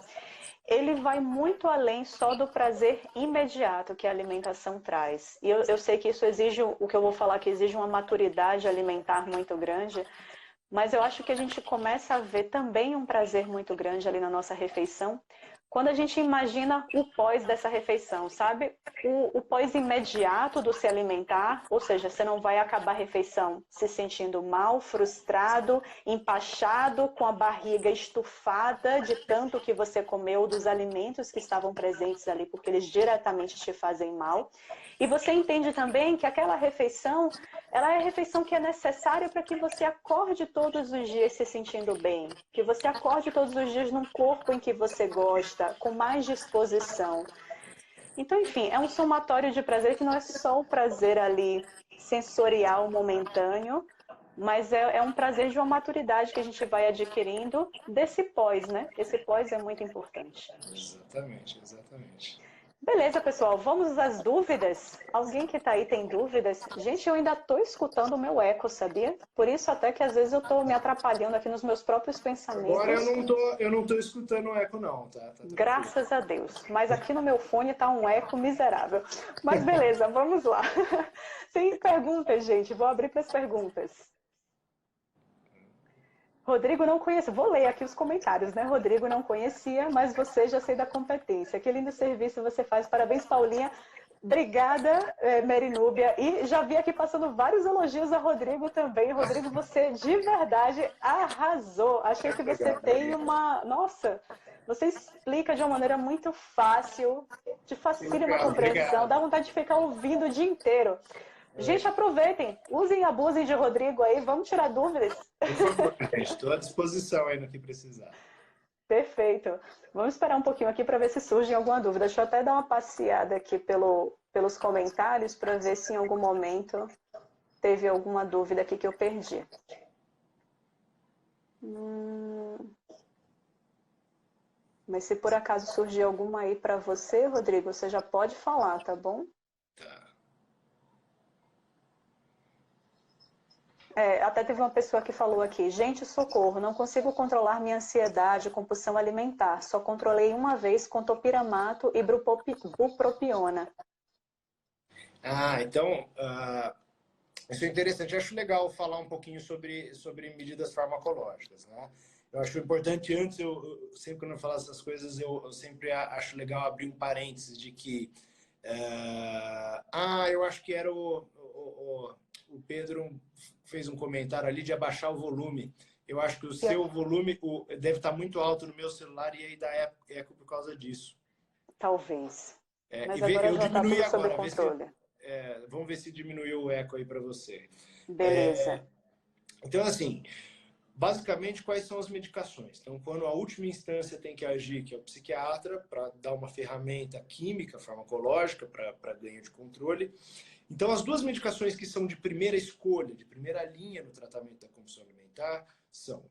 ele vai muito além só do prazer imediato que a alimentação traz. E eu sei que isso exige, o que eu vou falar que exige uma maturidade alimentar muito grande, mas eu acho que a gente começa a ver também um prazer muito grande ali na nossa refeição, quando a gente imagina o pós dessa refeição, sabe? O pós imediato do se alimentar, ou seja, você não vai acabar a refeição se sentindo mal, frustrado, empachado, com a barriga estufada de tanto que você comeu dos alimentos que estavam presentes ali, porque eles diretamente te fazem mal. E você entende também que aquela refeição, ela é a refeição que é necessária para que você acorde todos os dias se sentindo bem, que você acorde todos os dias num corpo em que você gosta, com mais disposição. Então, enfim, é um somatório de prazer que não é só o prazer ali sensorial momentâneo, mas é um prazer de uma maturidade que a gente vai adquirindo desse pós, né? Esse pós é muito importante. Exatamente, exatamente. Beleza, pessoal, vamos às dúvidas? Alguém que está aí tem dúvidas? Gente, eu ainda estou escutando o meu eco, sabia? Por isso até que às vezes eu estou me atrapalhando aqui nos meus próprios pensamentos. Agora eu não tô escutando o eco não, tá? Graças a Deus. Mas aqui no meu fone está um eco miserável. Mas beleza, vamos lá. Tem perguntas, gente? Vou abrir para as perguntas. Rodrigo não conhece. Vou ler aqui os comentários, né? Rodrigo não conhecia, mas você já sei da competência. Que lindo serviço você faz. Parabéns, Paulinha. Obrigada, Mary Núbia. E já vi aqui passando vários elogios a Rodrigo também. Rodrigo, você de verdade arrasou. Achei que você tem uma... Nossa, você explica de uma maneira muito fácil, te facilita a compreensão, dá vontade de ficar ouvindo o dia inteiro. Gente, aproveitem, usem e abusem de Rodrigo aí, vamos tirar dúvidas. Por favor, gente, estou à disposição aí no que precisar. Perfeito. Vamos esperar um pouquinho aqui para ver se surge alguma dúvida. Deixa eu até dar uma passeada aqui pelos comentários para ver se em algum momento teve alguma dúvida aqui que eu perdi. Mas se por acaso surgir alguma aí para você, Rodrigo, você já pode falar, tá bom? Tá. Até teve uma pessoa que falou aqui, gente, socorro, não consigo controlar minha ansiedade, compulsão alimentar. Só controlei uma vez com topiramato e bupropiona. Então, isso é interessante. Eu acho legal falar um pouquinho sobre medidas farmacológicas, né? Eu acho importante, antes, eu sempre quando eu falo essas coisas, eu sempre acho legal abrir um parênteses de que... eu acho que era o Pedro fez um comentário ali de abaixar o volume. Eu acho que o seu volume deve estar muito alto no meu celular e aí dá eco por causa disso. Talvez. Mas agora já está tudo sob controle. Vamos ver se diminuiu o eco aí para você. Beleza. Então, assim, basicamente, quais são as medicações? Então, quando a última instância tem que agir, que é o psiquiatra, para dar uma ferramenta química, farmacológica, para ganho de controle. Então, as duas medicações que são de primeira escolha, de primeira linha no tratamento da compulsão alimentar,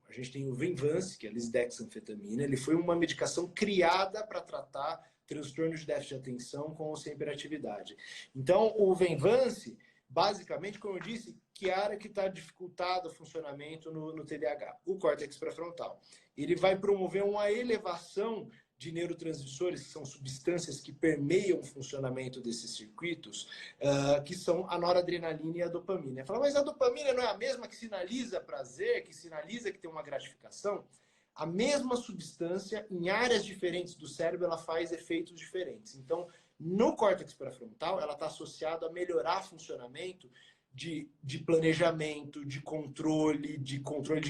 a gente tem o Venvance, que é a lisdexanfetamina. Ele foi uma medicação criada para tratar transtorno de déficit de atenção com ou sem hiperatividade. Então, o Venvance, basicamente, como eu disse, que é a área que está dificultado o funcionamento no TDAH, o córtex pré-frontal. Ele vai promover uma elevação de neurotransmissores, que são substâncias que permeiam o funcionamento desses circuitos, que são a noradrenalina e a dopamina. Fala, mas a dopamina não é a mesma que sinaliza prazer, que sinaliza que tem uma gratificação? A mesma substância, em áreas diferentes do cérebro, ela faz efeitos diferentes. Então, no córtex pré-frontal, ela está associada a melhorar o funcionamento de planejamento, de controle de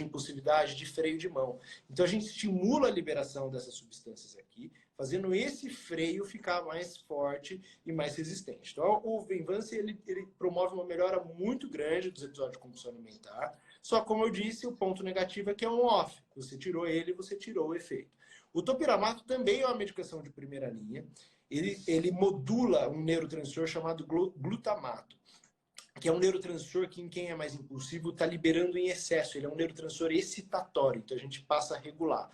impulsividade, de freio de mão. Então, a gente estimula a liberação dessas substâncias aqui, fazendo esse freio ficar mais forte e mais resistente. Então, o Venvance, ele promove uma melhora muito grande dos episódios de compulsão alimentar, só como eu disse, o ponto negativo é que é um off. Você tirou ele, você tirou o efeito. O topiramato também é uma medicação de primeira linha. Ele modula um neurotransmissor chamado glutamato, que é um neurotransmissor que, em quem é mais impulsivo, está liberando em excesso. Ele é um neurotransmissor excitatório, então a gente passa a regular.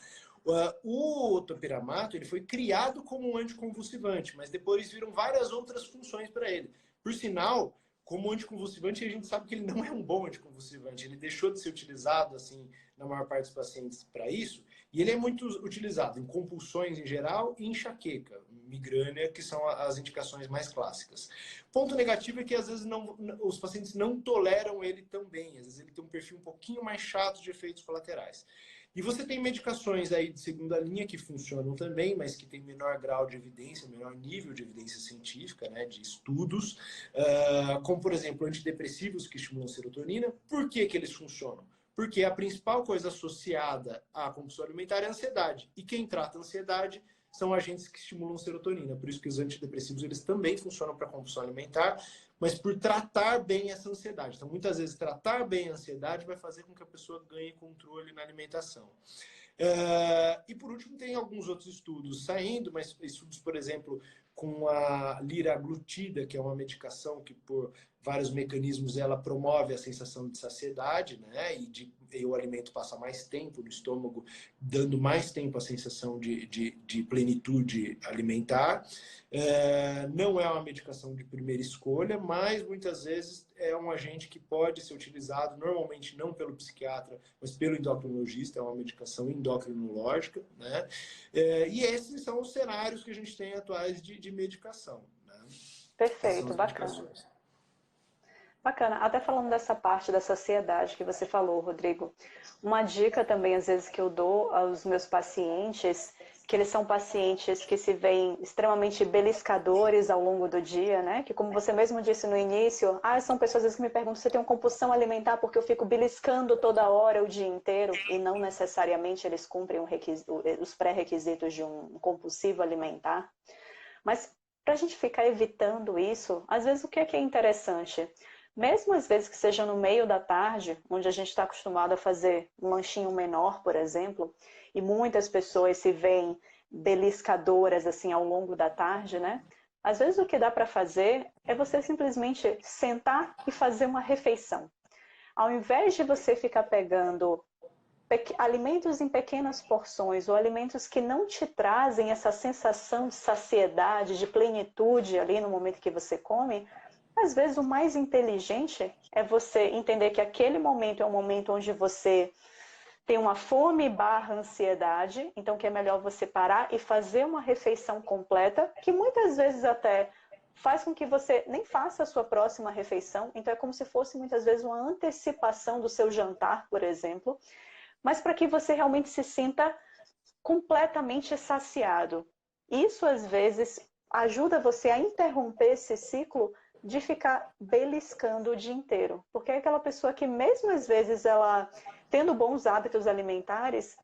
O topiramato ele foi criado como um anticonvulsivante, mas depois viram várias outras funções para ele. Por sinal, como anticonvulsivante, a gente sabe que ele não é um bom anticonvulsivante. Ele deixou de ser utilizado, assim, na maior parte dos pacientes para isso, e ele é muito utilizado em compulsões em geral e enxaqueca, migrânia, que são as indicações mais clássicas. Ponto negativo é que às vezes os pacientes não toleram ele tão bem, às vezes ele tem um perfil um pouquinho mais chato de efeitos colaterais. E você tem medicações aí de segunda linha que funcionam também, mas que tem menor grau de evidência, menor nível de evidência científica, né, de estudos, como, por exemplo, antidepressivos que estimulam serotonina. Por que eles funcionam? Porque a principal coisa associada à compulsão alimentar é a ansiedade. E quem trata a ansiedade são agentes que estimulam serotonina. Por isso que os antidepressivos eles também funcionam para a compulsão alimentar, mas por tratar bem essa ansiedade. Então, muitas vezes, tratar bem a ansiedade vai fazer com que a pessoa ganhe controle na alimentação. E, por último, tem alguns outros estudos saindo, mas estudos, por exemplo, com a liraglutida, que é uma medicação que por vários mecanismos ela promove a sensação de saciedade, né? E o alimento passa mais tempo no estômago, dando mais tempo a sensação de plenitude alimentar. Não é uma medicação de primeira escolha, mas muitas vezes é um agente que pode ser utilizado, normalmente não pelo psiquiatra, mas pelo endocrinologista, é uma medicação endocrinológica, né? E esses são os cenários que a gente tem atuais de medicação, né? Perfeito, bacana. Bacana. Até falando dessa parte da saciedade que você falou, Rodrigo, uma dica também, às vezes, que eu dou aos meus pacientes, que eles são pacientes que se veem extremamente beliscadores ao longo do dia, né? Que, como você mesmo disse no início, são pessoas, às vezes, que me perguntam se eu tenho compulsão alimentar porque eu fico beliscando toda hora, o dia inteiro, e não necessariamente eles cumprem os pré-requisitos de um compulsivo alimentar. Mas, para a gente ficar evitando isso, às vezes, o que é interessante? Mesmo às vezes que seja no meio da tarde, onde a gente está acostumado a fazer um lanchinho menor, por exemplo, e muitas pessoas se veem beliscadoras assim ao longo da tarde, né? Às vezes o que dá para fazer é você simplesmente sentar e fazer uma refeição. Ao invés de você ficar pegando alimentos em pequenas porções ou alimentos que não te trazem essa sensação de saciedade, de plenitude ali no momento que você come, às vezes o mais inteligente é você entender que aquele momento é um momento onde você tem uma fome / ansiedade, então que é melhor você parar e fazer uma refeição completa, que muitas vezes até faz com que você nem faça a sua próxima refeição, então é como se fosse muitas vezes uma antecipação do seu jantar, por exemplo, mas para que você realmente se sinta completamente saciado. Isso às vezes ajuda você a interromper esse ciclo de ficar beliscando o dia inteiro. Porque é aquela pessoa que mesmo às vezes ela tendo bons hábitos alimentares,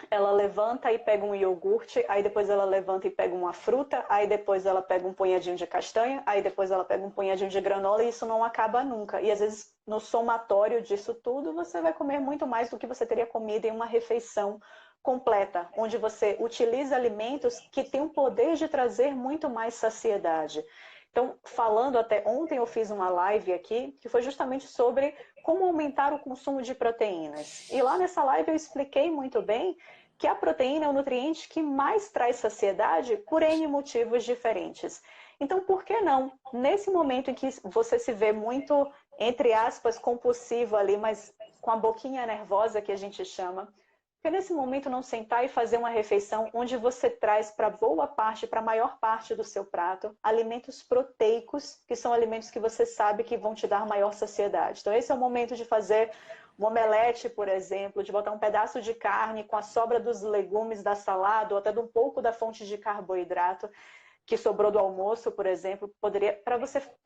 ela levanta e pega um iogurte, aí depois ela levanta e pega uma fruta, aí depois ela pega um punhadinho de castanha, aí depois ela pega um punhadinho de granola e isso não acaba nunca. E às vezes no somatório disso tudo, você vai comer muito mais do que você teria comido em uma refeição completa, onde você utiliza alimentos que têm o poder de trazer muito mais saciedade. Então, falando até ontem eu fiz uma live aqui, que foi justamente sobre como aumentar o consumo de proteínas. E lá nessa live eu expliquei muito bem que a proteína é o nutriente que mais traz saciedade por N motivos diferentes. Então, por que não? Nesse momento em que você se vê muito, entre aspas, compulsivo ali, mas com a boquinha nervosa que a gente chama, porque nesse momento não sentar e fazer uma refeição onde você traz para boa parte, para a maior parte do seu prato, alimentos proteicos, que são alimentos que você sabe que vão te dar maior saciedade. Então esse é o momento de fazer um omelete, por exemplo, de botar um pedaço de carne com a sobra dos legumes da salada, ou até de um pouco da fonte de carboidrato que sobrou do almoço, por exemplo, poderia para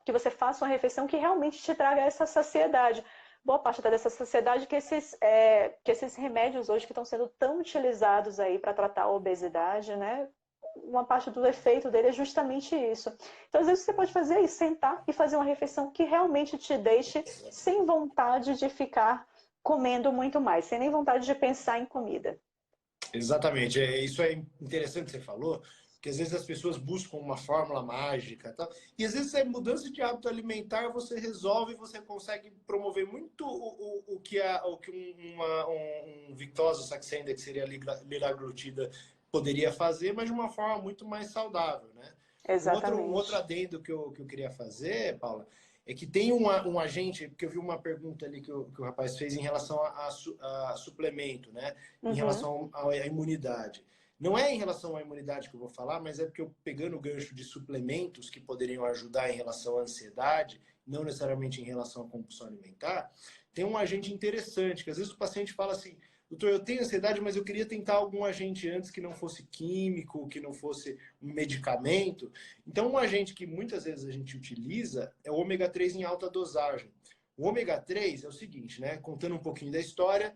que você faça uma refeição que realmente te traga essa saciedade. Boa parte até dessa sociedade que esses remédios hoje que estão sendo tão utilizados aí para tratar a obesidade, né? Uma parte do efeito dele é justamente isso. Então, às vezes, você pode fazer isso, sentar e fazer uma refeição que realmente te deixe sem vontade de ficar comendo muito mais, sem nem vontade de pensar em comida. Exatamente. Isso é interessante que você falou, porque às vezes as pessoas buscam uma fórmula mágica, tá? E às vezes a mudança de hábito alimentar você resolve, você consegue promover muito o que um Victoza Saxenda, que seria a liraglutida, poderia fazer, mas de uma forma muito mais saudável, né? Exatamente. Um outro adendo que eu queria fazer, Paula, é que tem um agente, porque eu vi uma pergunta ali que o rapaz fez em relação a suplemento, né? Em relação à imunidade. Não é em relação à imunidade que eu vou falar, mas é porque eu pegando o gancho de suplementos que poderiam ajudar em relação à ansiedade, não necessariamente em relação à compulsão alimentar, tem um agente interessante, que às vezes o paciente fala assim, doutor, eu tenho ansiedade, mas eu queria tentar algum agente antes que não fosse químico, que não fosse um medicamento. Então, um agente que muitas vezes a gente utiliza é o ômega 3 em alta dosagem. O ômega 3 é o seguinte, né? Contando um pouquinho da história,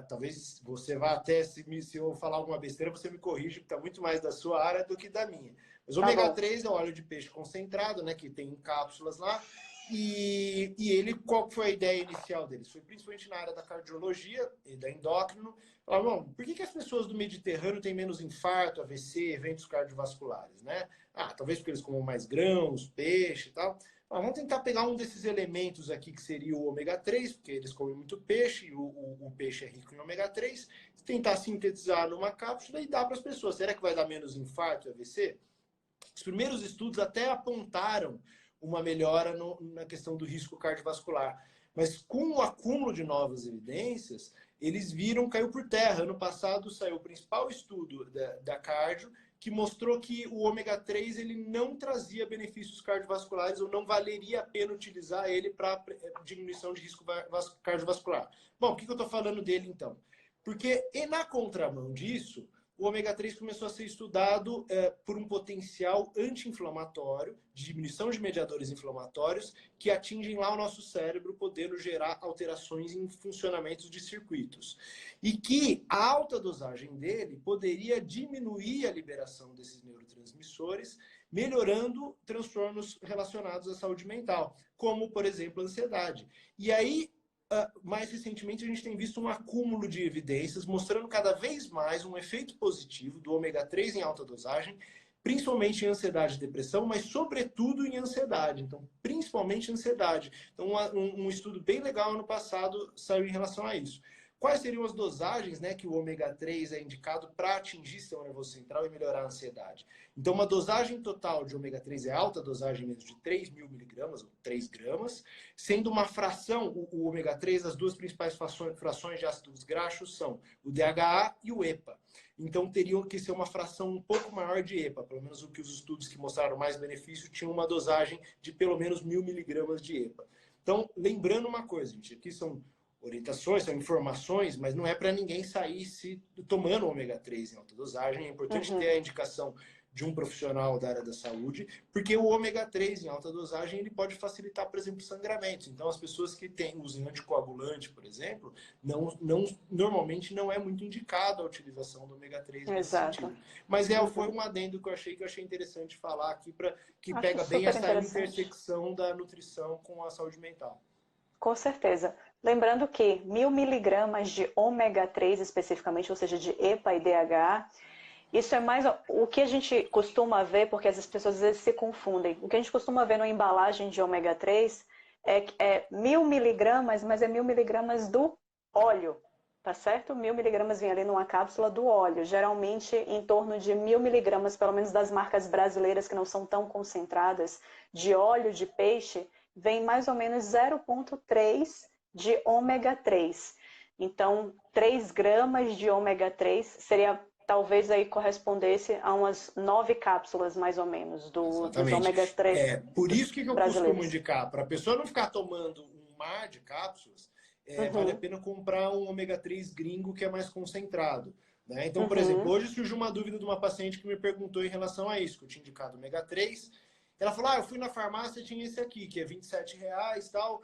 talvez você vá até, se eu falar alguma besteira, você me corrige, porque está muito mais da sua área do que da minha. Mas o ômega 3 é o óleo de peixe concentrado, né? Que tem em cápsulas lá. E ele, qual foi a ideia inicial deles? Foi principalmente na área da cardiologia e da endócrino. Falaram, bom, por que as pessoas do Mediterrâneo têm menos infarto, AVC, eventos cardiovasculares, né? Ah, talvez porque eles comam mais grãos, peixe e tal. Vamos tentar pegar um desses elementos aqui, que seria o ômega 3, porque eles comem muito peixe, e o peixe é rico em ômega 3, tentar sintetizar numa cápsula e dar para as pessoas. Será que vai dar menos infarto e AVC? Os primeiros estudos até apontaram uma melhora na questão do risco cardiovascular. Mas com o acúmulo de novas evidências, eles viram, caiu por terra. Ano passado saiu o principal estudo da cardio, que mostrou que o ômega 3 ele não trazia benefícios cardiovasculares ou não valeria a pena utilizar ele para diminuição de risco cardiovascular. Bom, por que eu estou falando dele então? Porque, e na contramão disso, o ômega 3 começou a ser estudado por um potencial anti-inflamatório, de diminuição de mediadores inflamatórios, que atingem lá o nosso cérebro, podendo gerar alterações em funcionamentos de circuitos. E que a alta dosagem dele poderia diminuir a liberação desses neurotransmissores, melhorando transtornos relacionados à saúde mental, como, por exemplo, a ansiedade. E aí, mais recentemente, a gente tem visto um acúmulo de evidências mostrando cada vez mais um efeito positivo do ômega 3 em alta dosagem, principalmente em ansiedade e depressão, mas sobretudo em ansiedade. Então, principalmente em ansiedade. Então, um estudo bem legal ano passado saiu em relação a isso. Quais seriam as dosagens, né, que o ômega 3 é indicado para atingir o sistema nervoso central e melhorar a ansiedade? Então, uma dosagem total de ômega 3 é alta dosagem mesmo de 3.000 miligramas, ou 3 gramas, sendo uma fração, o ômega 3, as duas principais frações de ácidos graxos são o DHA e o EPA. Então, teriam que ser uma fração um pouco maior de EPA, pelo menos o que os estudos que mostraram mais benefício tinham uma dosagem de pelo menos 1.000 miligramas de EPA. Então, lembrando uma coisa, gente, aqui são orientações, são informações, mas não é para ninguém sair se tomando ômega 3 em alta dosagem. É importante ter a indicação de um profissional da área da saúde, porque o ômega 3 em alta dosagem ele pode facilitar, por exemplo, sangramentos. Então, as pessoas que usam anticoagulante, por exemplo, normalmente não é muito indicado a utilização do ômega 3 nesse sentido. Mas foi um adendo que eu achei interessante falar aqui, que pega bem essa intersecção da nutrição com a saúde mental. Com certeza. Lembrando que 1.000 miligramas de ômega 3 especificamente, ou seja, de EPA e DHA, isso é mais o que a gente costuma ver, porque as pessoas às vezes se confundem. O que a gente costuma ver na embalagem de ômega 3 é 1.000 miligramas, mas é 1.000 miligramas do óleo, tá certo? 1.000 miligramas vem ali numa cápsula do óleo, geralmente em torno de 1.000 miligramas, pelo menos das marcas brasileiras que não são tão concentradas, de óleo de peixe, vem mais ou menos 0,3 de ômega 3. Então, 3 gramas de ômega 3 seria, talvez aí correspondesse a umas 9 cápsulas, mais ou menos, dos ômega 3 por isso que eu costumo indicar, para a pessoa não ficar tomando um mar de cápsulas, vale a pena comprar um ômega 3 gringo que é mais concentrado. Né? Então, por exemplo, hoje surgiu uma dúvida de uma paciente que me perguntou em relação a isso, que eu tinha indicado ômega 3. Ela falou, eu fui na farmácia e tinha esse aqui, que é R$27 e tal.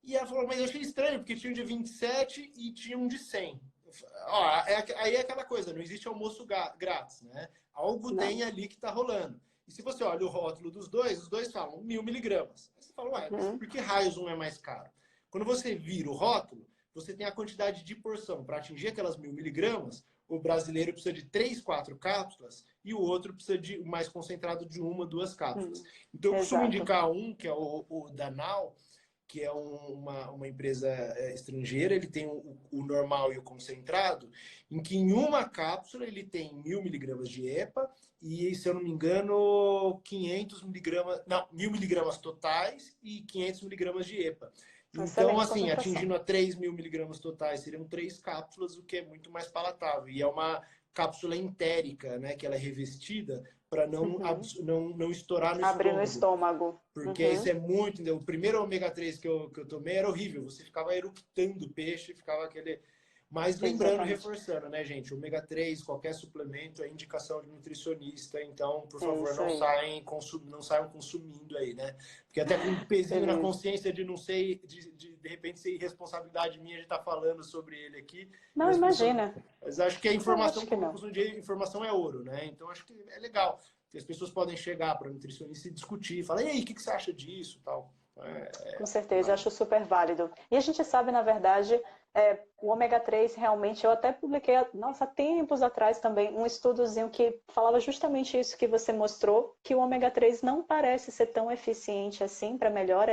E ela falou, mas eu achei estranho, porque tinha um de 27 e tinha um de 100. Aí é aquela coisa, não existe almoço grátis, né? Algo tem ali que está rolando. E se você olha o rótulo dos dois, os dois falam 1.000 miligramas. Aí você fala, por que raios um é mais caro? Quando você vira o rótulo, você tem a quantidade de porção. Para atingir aquelas 1.000 miligramas, o brasileiro precisa de 3, 4 cápsulas e o outro precisa de mais concentrado de 1, 2 cápsulas. Então, eu costumo indicar um, que é o Danal, que é uma empresa estrangeira. Ele tem o normal e o concentrado, em que em uma cápsula ele tem 1.000 miligramas de EPA e, se eu não me engano, 500 miligramas, não, 1.000 miligramas totais e 500 miligramas de EPA. Então, assim, atingindo a 3.000 miligramas totais, seriam 3 cápsulas, o que é muito mais palatável. E é uma cápsula entérica, né? Que ela é revestida para não estourar no Abrir no estômago. Porque isso é muito... O primeiro ômega 3 que eu tomei era horrível. Você ficava eructando paixe, ficava aquele... Mas lembrando, reforçando, né, gente? Ômega 3, qualquer suplemento é indicação de nutricionista. Então, por favor, não saiam consumindo aí, né? Porque até com um pezinho na consciência de não sei, de repente ser irresponsabilidade minha de estar falando sobre ele aqui. Não, imagina. Mas acho que a informação, informação é ouro, né? Então, acho que é legal. Que as pessoas podem chegar para a nutricionista e discutir. Falar, e aí, o que você acha disso? Tal. Com certeza, acho super válido. E a gente sabe, na verdade, o ômega 3 realmente, eu até publiquei, nossa, há tempos atrás também, um estudozinho que falava justamente isso que você mostrou, que o ômega 3 não parece ser tão eficiente assim para melhora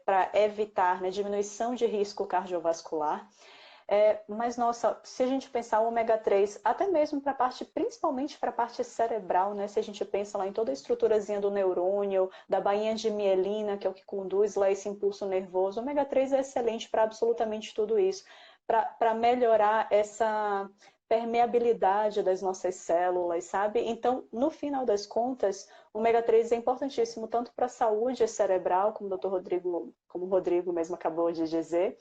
para evitar, né, diminuição de risco cardiovascular. Mas, nossa, se a gente pensar o ômega 3, até mesmo para a parte, principalmente para a parte cerebral, né? Se a gente pensa lá em toda a estruturazinha do neurônio, da bainha de mielina, que é o que conduz lá esse impulso nervoso, o ômega 3 é excelente para absolutamente tudo isso, para melhorar essa permeabilidade das nossas células, sabe? Então, no final das contas, o ômega 3 é importantíssimo tanto para a saúde cerebral, como o Rodrigo mesmo acabou de dizer,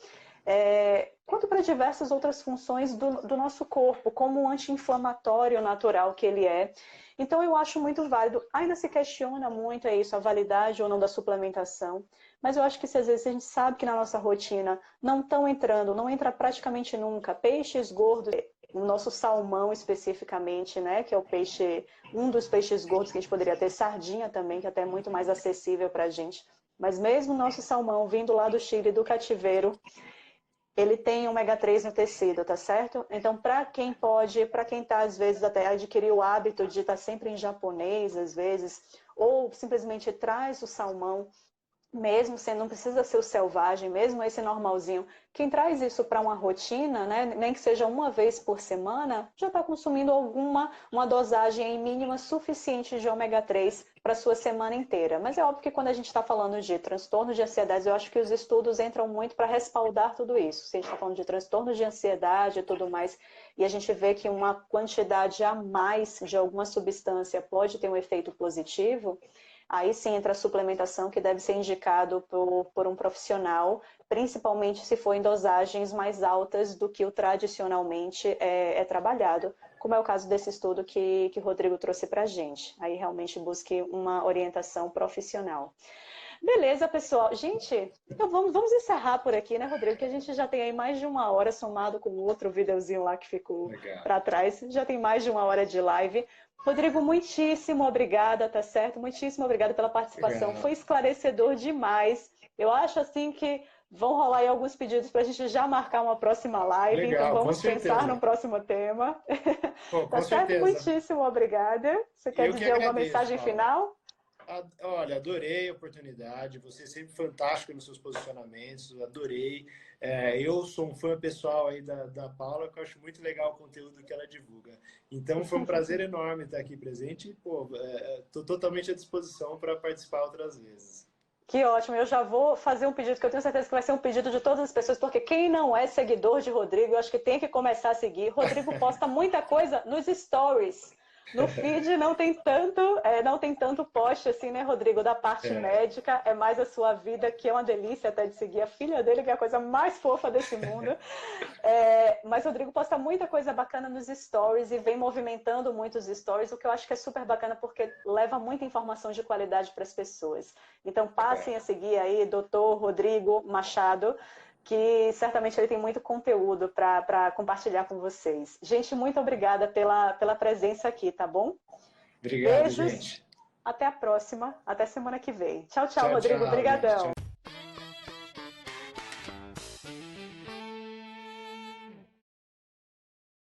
quanto para diversas outras funções do nosso corpo, como um anti-inflamatório natural que ele é. Então, eu acho muito válido. Ainda se questiona muito a validade ou não da suplementação, mas eu acho que se às vezes a gente sabe que na nossa rotina não entra praticamente nunca peixes gordos, o nosso salmão especificamente, né, que é um dos peixes gordos que a gente poderia ter, sardinha também, que até é muito mais acessível para a gente. Mas mesmo o nosso salmão vindo lá do Chile, do cativeiro, ele tem ômega 3 no tecido, tá certo? Então, para quem está, às vezes, até adquirir o hábito de estar sempre em japonês, às vezes, ou simplesmente traz o salmão, mesmo sendo, não precisa ser o selvagem, mesmo esse normalzinho, quem traz isso para uma rotina, né, nem que seja uma vez por semana, já está consumindo uma dosagem mínima suficiente de ômega 3 para a sua semana inteira. Mas é óbvio que quando a gente está falando de transtorno de ansiedade, eu acho que os estudos entram muito para respaldar tudo isso. Se a gente está falando de transtorno de ansiedade e tudo mais, e a gente vê que uma quantidade a mais de alguma substância pode ter um efeito positivo, aí sim entra a suplementação, que deve ser indicado por um profissional, principalmente se for em dosagens mais altas do que o tradicionalmente é trabalhado, como é o caso desse estudo que o Rodrigo trouxe para a gente. Aí realmente busque uma orientação profissional. Beleza, pessoal. Gente, então vamos encerrar por aqui, né, Rodrigo? Que a gente já tem aí mais de uma hora, somado com o outro videozinho lá que ficou para trás. Já tem mais de uma hora de live. Rodrigo, muitíssimo obrigada, tá certo? Muitíssimo obrigada pela participação. Obrigado. Foi esclarecedor demais. Eu acho assim que vão rolar aí alguns pedidos para a gente já marcar uma próxima live. Legal, então vamos pensar no próximo tema. Pô, tá certo? Certeza. Muitíssimo obrigada. Você quer dizer alguma mensagem final? Olha, adorei a oportunidade, você é sempre fantástico nos seus posicionamentos, adorei. Eu sou um fã pessoal aí da Paula, que eu acho muito legal o conteúdo que ela divulga. Então foi um prazer enorme estar aqui presente e, estou totalmente à disposição para participar outras vezes. Que ótimo, eu já vou fazer um pedido, que eu tenho certeza que vai ser um pedido de todas as pessoas, porque quem não é seguidor de Rodrigo, eu acho que tem que começar a seguir. Rodrigo posta muita coisa nos stories. No feed não tem tanto post assim, né, Rodrigo, da parte médica, é mais a sua vida, que é uma delícia até de seguir. A filha dele, que é a coisa mais fofa desse mundo. Mas Rodrigo posta muita coisa bacana nos stories e vem movimentando muito os stories, o que eu acho que é super bacana, porque leva muita informação de qualidade para as pessoas. Então passem a seguir aí, Dr. Rodrigo Machado, que certamente ele tem muito conteúdo para compartilhar com vocês. Gente, muito obrigada pela presença aqui, tá bom? Obrigado, beijos, gente. Até a próxima, até semana que vem. Tchau, Rodrigo. Obrigadão.